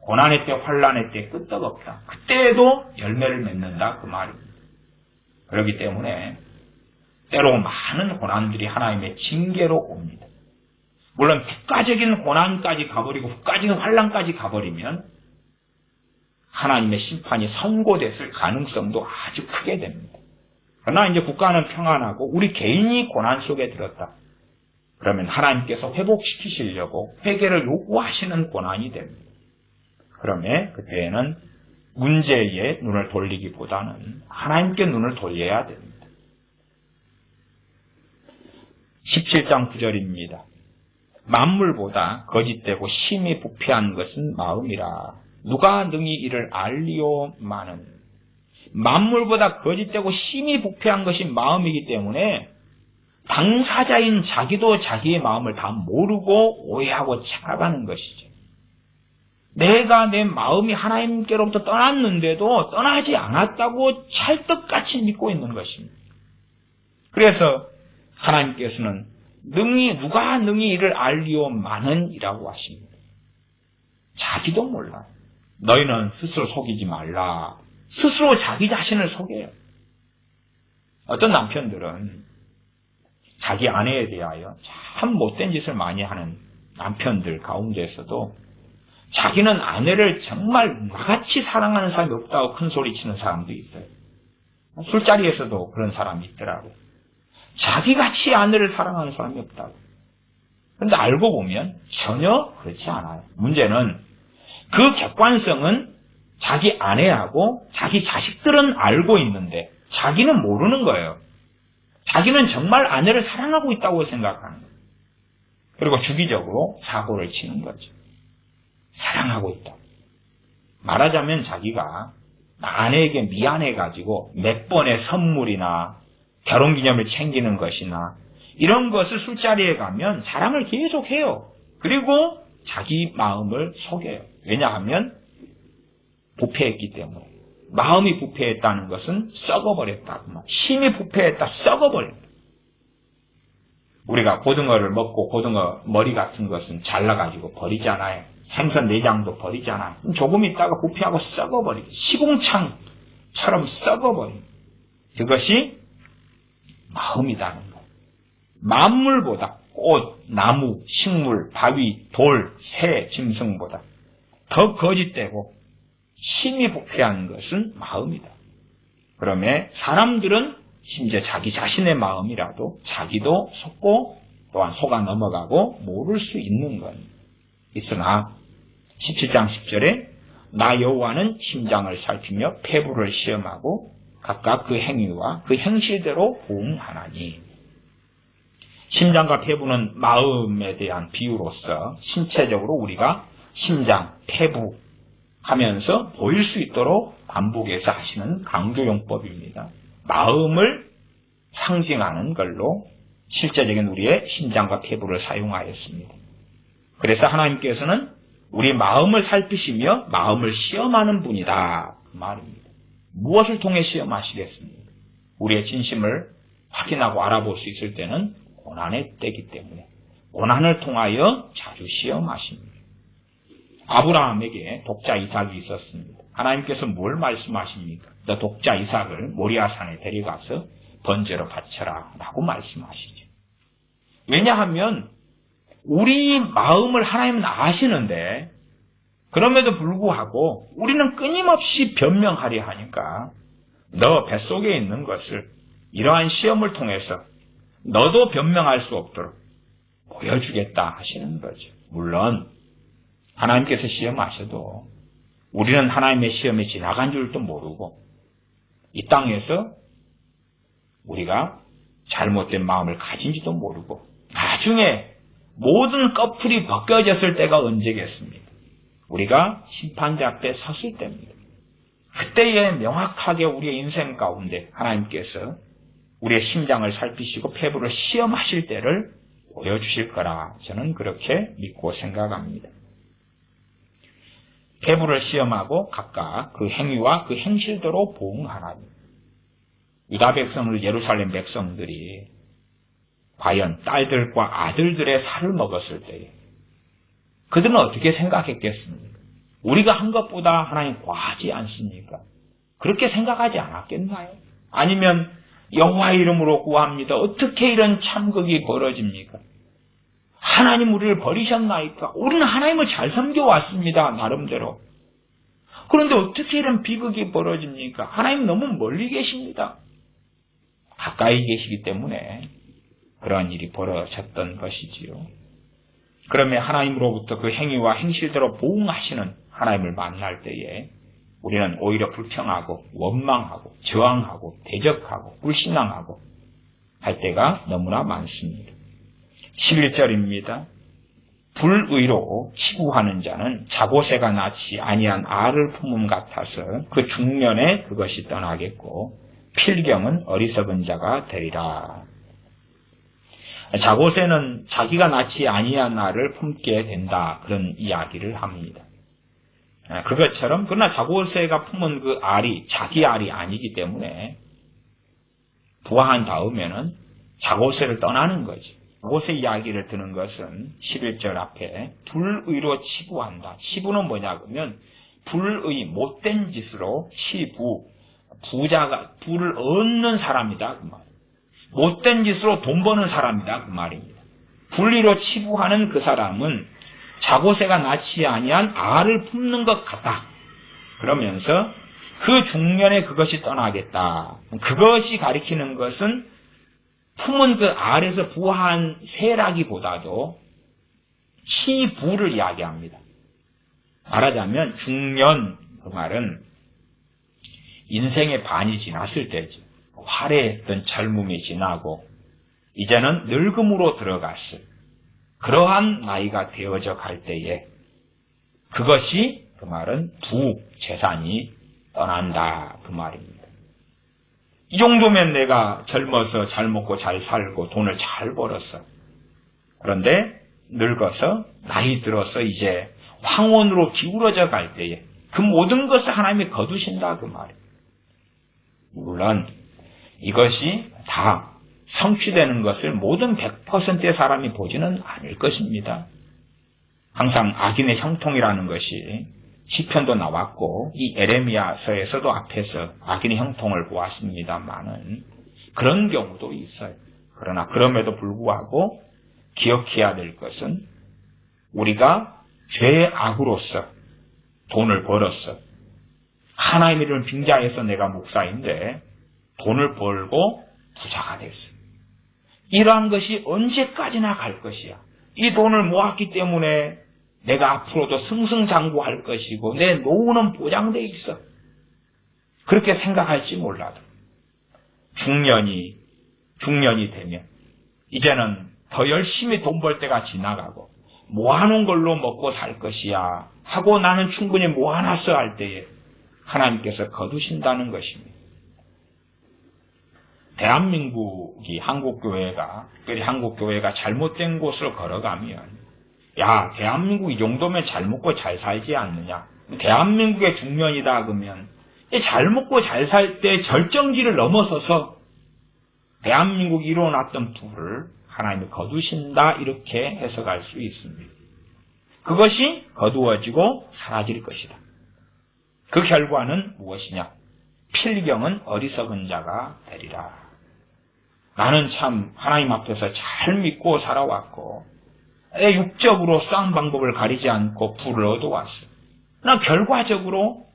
고난의 때 환난의 때 끄떡없다. 그때에도 열매를 맺는다 그 말입니다. 그렇기 때문에 때로 많은 고난들이 하나님의 징계로 옵니다. 물론 국가적인 고난까지 가버리고 국가적인 환난까지 가버리면 하나님의 심판이 선고됐을 가능성도 아주 크게 됩니다. 그러나 이제 국가는 평안하고 우리 개인이 고난 속에 들었다. 그러면 하나님께서 회복시키시려고 회개를 요구하시는 고난이 됩니다. 그러면 그때에는 문제에 눈을 돌리기보다는 하나님께 눈을 돌려야 됩니다. 17장 9절입니다. 만물보다 거짓되고 심히 부패한 것은 마음이라. 누가 능히 이를 알리오마는. 만물보다 거짓되고 심히 부패한 것이 마음이기 때문에 당사자인 자기도 자기의 마음을 다 모르고 오해하고 착각하는 것이죠. 내가 내 마음이 하나님께로부터 떠났는데도 떠나지 않았다고 찰떡같이 믿고 있는 것입니다. 그래서 하나님께서는 누가 능히 이를 알리오마는이라고 하십니다. 자기도 몰라. 너희는 스스로 속이지 말라. 스스로 자기 자신을 속여요. 어떤 남편들은 자기 아내에 대하여 참 못된 짓을 많이 하는 남편들 가운데서도 자기는 아내를 정말 나같이 사랑하는 사람이 없다고 큰 소리치는 사람도 있어요. 술자리에서도 그런 사람이 있더라고요. 자기같이 아내를 사랑하는 사람이 없다고. 그런데 알고 보면 전혀 그렇지 않아요. 문제는 그 객관성은 자기 아내하고 자기 자식들은 알고 있는데 자기는 모르는 거예요. 자기는 정말 아내를 사랑하고 있다고 생각하는 거예요. 그리고 주기적으로 사고를 치는 거죠. 사랑하고 있다. 말하자면 자기가 아내에게 미안해가지고 몇 번의 선물이나 결혼기념일 챙기는 것이나 이런 것을 술자리에 가면 자랑을 계속해요. 그리고 자기 마음을 속여요. 왜냐하면 부패했기 때문에. 마음이 부패했다는 것은 썩어버렸다. 심히 부패했다. 썩어버렸다. 우리가 고등어를 먹고 고등어 머리 같은 것은 잘라가지고 버리잖아요. 생선 내장도 버리잖아요. 조금 있다가 부패하고 썩어버리고 시궁창처럼 썩어버립니다. 그것이 마음이라는 거예요. 만물보다 꽃, 나무, 식물, 바위, 돌, 새, 짐승보다 더 거짓되고 심히 부패한 것은 마음이다. 그러면 사람들은 심지어 자기 자신의 마음이라도 자기도 속고 또한 속아 넘어가고 모를 수 있는 겁니다. 있으나 17장 10절에 나 여호와는 심장을 살피며 폐부를 시험하고 각각 그 행위와 그 행실대로 보응하나니. 심장과 폐부는 마음에 대한 비유로서 신체적으로 우리가 심장, 폐부 하면서 보일 수 있도록 반복해서 하시는 강조용법입니다. 마음을 상징하는 걸로 실제적인 우리의 심장과 폐부를 사용하였습니다. 그래서 하나님께서는 우리 마음을 살피시며 마음을 시험하는 분이다 그 말입니다. 무엇을 통해 시험하시겠습니까? 우리의 진심을 확인하고 알아볼 수 있을 때는 고난의 때이기 때문에 고난을 통하여 자주 시험하십니다. 아브라함에게 독자 이삭이 있었습니다. 하나님께서 뭘 말씀하십니까? 너 독자 이삭을 모리아산에 데려가서 번제로 바쳐라 라고 말씀하시죠. 왜냐하면 우리 마음을 하나님은 아시는데 그럼에도 불구하고 우리는 끊임없이 변명하려 하니까 너 뱃속에 있는 것을 이러한 시험을 통해서 너도 변명할 수 없도록 보여주겠다 하시는 거죠. 물론 하나님께서 시험하셔도 우리는 하나님의 시험에 지나간 줄도 모르고 이 땅에서 우리가 잘못된 마음을 가진지도 모르고 나중에 모든 꺼풀이 벗겨졌을 때가 언제겠습니까? 우리가 심판대 앞에 섰을 때입니다. 그때에 명확하게 우리의 인생 가운데 하나님께서 우리의 심장을 살피시고 폐부를 시험하실 때를 보여주실 거라 저는 그렇게 믿고 생각합니다. 폐부를 시험하고 각각 그 행위와 그 행실대로 보응하나니 유다 백성들, 예루살렘 백성들이 과연 딸들과 아들들의 살을 먹었을 때에 그들은 어떻게 생각했겠습니까? 우리가 한 것보다 하나님 과하지 않습니까? 그렇게 생각하지 않았겠나요? 아니면 여호와의 이름으로 구합니다. 어떻게 이런 참극이 벌어집니까? 하나님 우리를 버리셨나이까? 우리는 하나님을 잘 섬겨왔습니다. 나름대로. 그런데 어떻게 이런 비극이 벌어집니까? 하나님 너무 멀리 계십니다. 가까이 계시기 때문에 그러한 일이 벌어졌던 것이지요. 그러면 하나님으로부터 그 행위와 행실대로 보응하시는 하나님을 만날 때에 우리는 오히려 불평하고 원망하고 저항하고 대적하고 불신앙하고 할 때가 너무나 많습니다. 11절입니다. 불의로 치부하는 자는 자고새가 낳지 아니한 알을 품음 같아서 그 중년에 그것이 떠나겠고 필경은 어리석은 자가 되리라. 자고새는 자기가 낳지 아니한 알을 품게 된다. 그런 이야기를 합니다. 그것처럼 그러나 자고새가 품은 그 알이 자기 알이 아니기 때문에 부화한 다음에는 자고새를 떠나는 거지. 자고새 이야기를 드는 것은 11절 앞에 불의로 치부한다. 치부는 뭐냐 그러면 불의 못된 짓으로 치부, 부자가 부를 얻는 사람이다 그 말. 못된 짓으로 돈 버는 사람이다 그 말입니다. 불의로 치부하는 그 사람은 자고새가 낳지 아니한 알을 품는 것 같다. 그러면서 그 중년에 그것이 떠나겠다. 그것이 가리키는 것은 품은 그 알에서 부화한 새라기보다도 치부를 이야기합니다. 말하자면 중년 그 말은 인생의 반이 지났을 때죠. 화려했던 젊음이 지나고 이제는 늙음으로 들어갔을 그러한 나이가 되어져 갈 때에 그것이 그 말은 부재산이 떠난다 그 말입니다. 이 정도면 내가 젊어서 잘 먹고 잘 살고 돈을 잘 벌었어. 그런데 늙어서 나이 들어서 이제 황혼으로 기울어져 갈 때에 그 모든 것을 하나님이 거두신다 그 말이에요. 물론 이것이 다 성취되는 것을 모든 100%의 사람이 보지는 않을 것입니다. 항상 악인의 형통이라는 것이 시편도 나왔고 이 에레미야서에서도 앞에서 악인의 형통을 보았습니다만은 그런 경우도 있어요. 그러나 그럼에도 불구하고 기억해야 될 것은 우리가 죄의 악으로서 돈을 벌었어. 하나님의 이름을 빙자해서 내가 목사인데 돈을 벌고 부자가 됐어. 이러한 것이 언제까지나 갈 것이야. 이 돈을 모았기 때문에 내가 앞으로도 승승장구할 것이고 내 노후는 보장되어 있어. 그렇게 생각할지 몰라도 중년이 되면 이제는 더 열심히 돈 벌 때가 지나가고 모아놓은 걸로 먹고 살 것이야 하고 나는 충분히 모아놨어 할 때에 하나님께서 거두신다는 것입니다. 대한민국이 특별히 한국교회가 잘못된 곳으로 걸어가면 야, 대한민국 이 정도면 잘 먹고 잘 살지 않느냐. 대한민국의 중년이다 그러면 잘 먹고 잘 살 때 절정기를 넘어서서 대한민국이 이루어놨던 부를 하나님이 거두신다 이렇게 해석할 수 있습니다. 그것이 거두어지고 사라질 것이다. 그 결과는 무엇이냐? 필경은 어리석은 자가 되리라. 나는 참 하나님 앞에서 잘 믿고 살아왔고 육적으로 싸운 방법을 가리지 않고 부를 얻어왔어. 그러나 결과적으로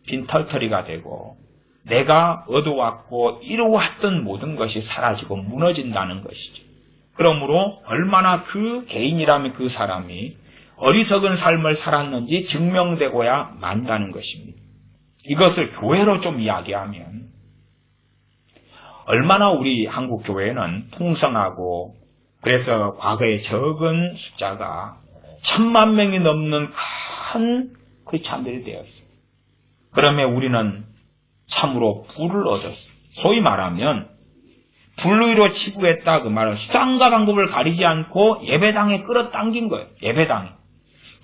빈털터리가 되고 내가 얻어왔고 이루어왔던 모든 것이 사라지고 무너진다는 것이죠. 그러므로 얼마나 그 개인이라면 그 사람이 어리석은 삶을 살았는지 증명되고야 만다는 것입니다. 이것을 교회로 좀 이야기하면 얼마나 우리 한국 교회는 풍성하고 그래서 과거에 적은 숫자가 1000만 명이 넘는 큰 크리스찬들이 되었어요. 그러면 우리는 참으로 부를 얻었어요. 소위 말하면 불의로 치부했다 그 말은 수단과 방법을 가리지 않고 예배당에 끌어당긴 거예요. 예배당에.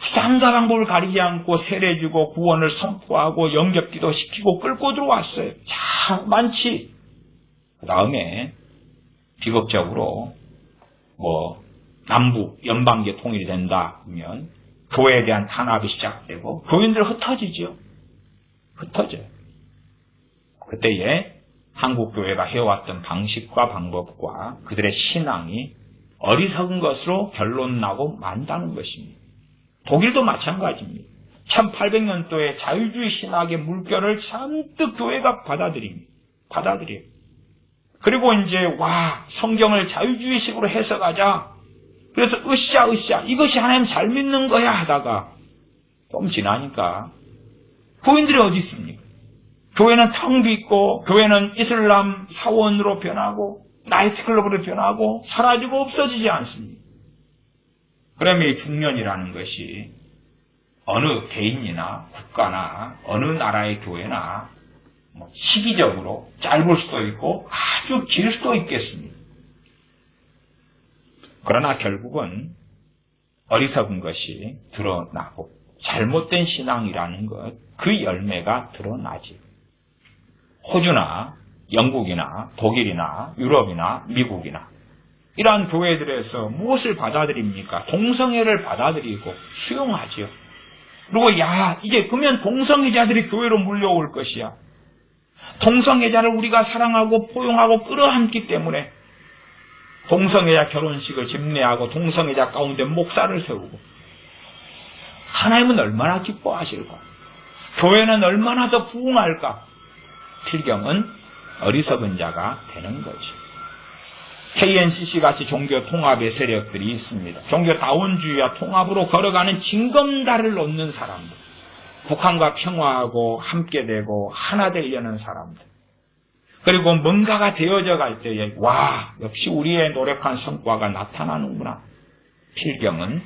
수단과 방법을 가리지 않고 세례주고 구원을 선포하고 영접기도 시키고 끌고 들어왔어요. 참 많지. 그 다음에 비극적으로 남부 연방계 통일이 된다 하면 교회에 대한 탄압이 시작되고 교인들 흩어지죠. 흩어져요. 그때에 한국교회가 해왔던 방식과 방법과 그들의 신앙이 어리석은 것으로 결론나고 만다는 것입니다. 독일도 마찬가지입니다. 1800년도에 자유주의 신학의 물결을 잔뜩 교회가 받아들여요. 그리고 이제 성경을 자유주의식으로 해석하자. 그래서 으쌰 이것이 하나님 잘 믿는 거야 하다가 좀 지나니까 교인들이 어디 있습니까? 교회는 텅 비있고 교회는 이슬람 사원으로 변하고 나이트클럽으로 변하고 사라지고 없어지지 않습니다. 그러면 이 중년이라는 것이 어느 개인이나 국가나 어느 나라의 교회나 시기적으로 짧을 수도 있고 아주 길 수도 있겠습니다. 그러나 결국은 어리석은 것이 드러나고 잘못된 신앙이라는 것, 그 열매가 드러나지. 호주나 영국이나 독일이나 유럽이나 미국이나 이러한 교회들에서 무엇을 받아들입니까? 동성애를 받아들이고 수용하지요. 그리고 이제 그러면 동성애자들이 교회로 물려올 것이야. 동성애자를 우리가 사랑하고 포용하고 끌어안기 때문에 동성애자 결혼식을 집례하고 동성애자 가운데 목사를 세우고 하나님은 얼마나 기뻐하실까? 교회는 얼마나 더 부흥할까? 필경은 어리석은 자가 되는 거지. KNCC 같이 종교 통합의 세력들이 있습니다. 종교 다원주의와 통합으로 걸어가는 징검다리를 놓는 사람들. 북한과 평화하고 함께 되고 하나 되려는 사람들. 그리고 뭔가가 되어져 갈 때에 역시 우리의 노력한 성과가 나타나는구나. 필경은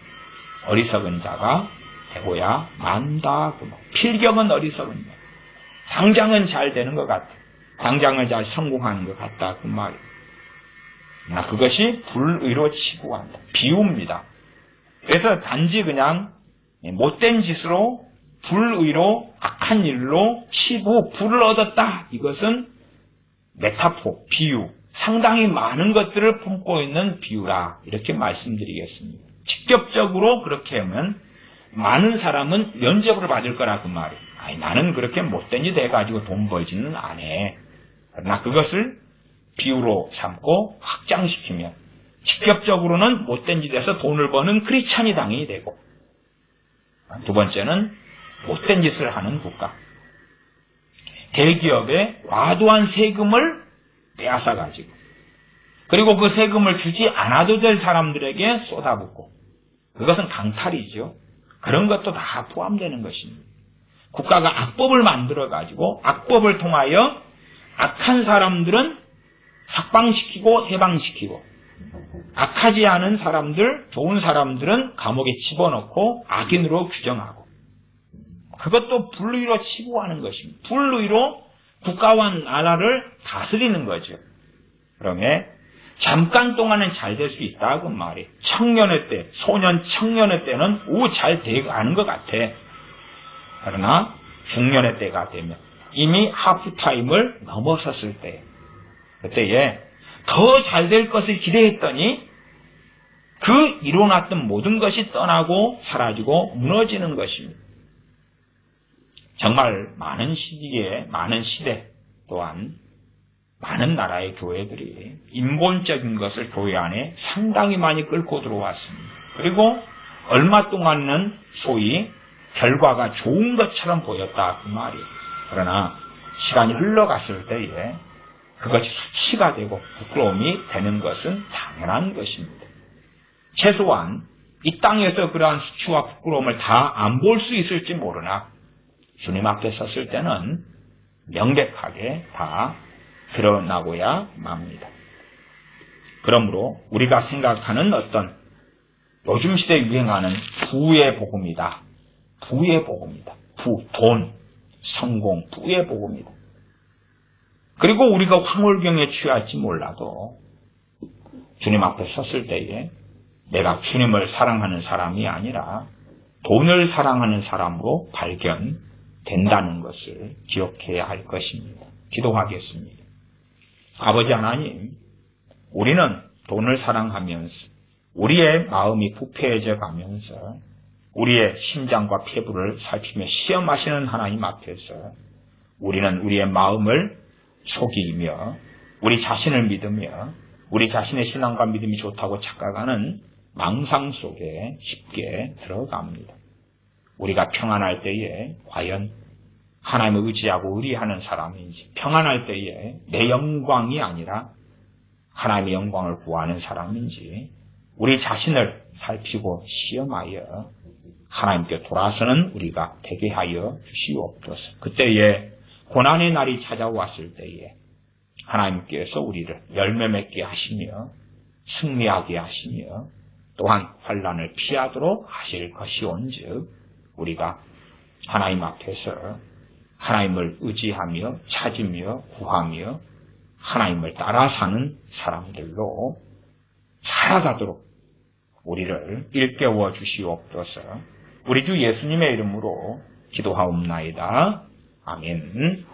어리석은 자가 되고야 만다. 필경은 어리석은 자. 당장은 잘 되는 것 같다. 당장은 잘 성공하는 것 같다. 그 말이에요. 그것이 불의로 치부한다. 비유입니다. 그래서 단지 그냥 못된 짓으로 불의로 악한 일로 치부, 불을 얻었다. 이것은 메타포, 비유, 상당히 많은 것들을 품고 있는 비유라. 이렇게 말씀드리겠습니다. 직접적으로 그렇게 하면 많은 사람은 면접을 받을 거라 그 말이에요. 나는 그렇게 못된 짓 해가지고 돈 벌지는 않아. 그러나 그것을 비유로 삼고 확장시키면 직접적으로는 못된 짓에서 돈을 버는 크리스찬이 당연히 되고, 두 번째는 못된 짓을 하는 국가. 대기업에 과도한 세금을 빼앗아가지고, 그리고 그 세금을 주지 않아도 될 사람들에게 쏟아붓고, 그것은 강탈이죠. 그런 것도 다 포함되는 것입니다. 국가가 악법을 만들어가지고 악법을 통하여 악한 사람들은 석방시키고 해방시키고, 악하지 않은 사람들, 좋은 사람들은 감옥에 집어넣고 악인으로 규정하고, 그것도 불의로 치부하는 것입니다. 불의로 국가와 나라를 다스리는 거죠. 그러면 잠깐 동안은 잘 될 수 있다고 말이에요. 청년의 때, 소년 청년의 때는 잘 돼가는 것 같아. 그러나 중년의 때가 되면 이미 하프타임을 넘어섰을 때, 그때에 더 잘 될 것을 기대했더니 그 이뤄놨던 모든 것이 떠나고 사라지고 무너지는 것입니다. 정말 많은 시기에, 많은 시대 또한 많은 나라의 교회들이 인본적인 것을 교회 안에 상당히 많이 끌고 들어왔습니다. 그리고 얼마 동안은 소위 결과가 좋은 것처럼 보였다 그 말이에요. 그러나 시간이 흘러갔을 때에 그것이 수치가 되고 부끄러움이 되는 것은 당연한 것입니다. 최소한 이 땅에서 그러한 수치와 부끄러움을 다 안 볼 수 있을지 모르나 주님 앞에 섰을 때는 명백하게 다 드러나고야 맙니다. 그러므로 우리가 생각하는 어떤 요즘 시대에 유행하는 부의 복음이다. 부의 복음이다. 부, 돈, 성공, 부의 복음이다. 그리고 우리가 황홀경에 취할지 몰라도 주님 앞에 섰을 때에 내가 주님을 사랑하는 사람이 아니라 돈을 사랑하는 사람으로 발견된다는 것을 기억해야 할 것입니다. 기도하겠습니다. 아버지 하나님, 우리는 돈을 사랑하면서 우리의 마음이 부패해져 가면서 우리의 심장과 폐부를 살피며 시험하시는 하나님 앞에서 우리는 우리의 마음을 속이며 우리 자신을 믿으며 우리 자신의 신앙과 믿음이 좋다고 착각하는 망상 속에 쉽게 들어갑니다. 우리가 평안할 때에 과연 하나님을 의지하고 의리하는 사람인지, 평안할 때에 내 영광이 아니라 하나님의 영광을 구하는 사람인지 우리 자신을 살피고 시험하여 하나님께 돌아서는 우리가 되게 하여 주시옵소서. 그때에 고난의 날이 찾아왔을 때에 하나님께서 우리를 열매 맺게 하시며 승리하게 하시며 또한 환난을 피하도록 하실 것이온즉 우리가 하나님 앞에서 하나님을 의지하며 찾으며 구하며 하나님을 따라 사는 사람들로 살아가도록 우리를 일깨워 주시옵소서. 우리 주 예수님의 이름으로 기도하옵나이다. 아멘.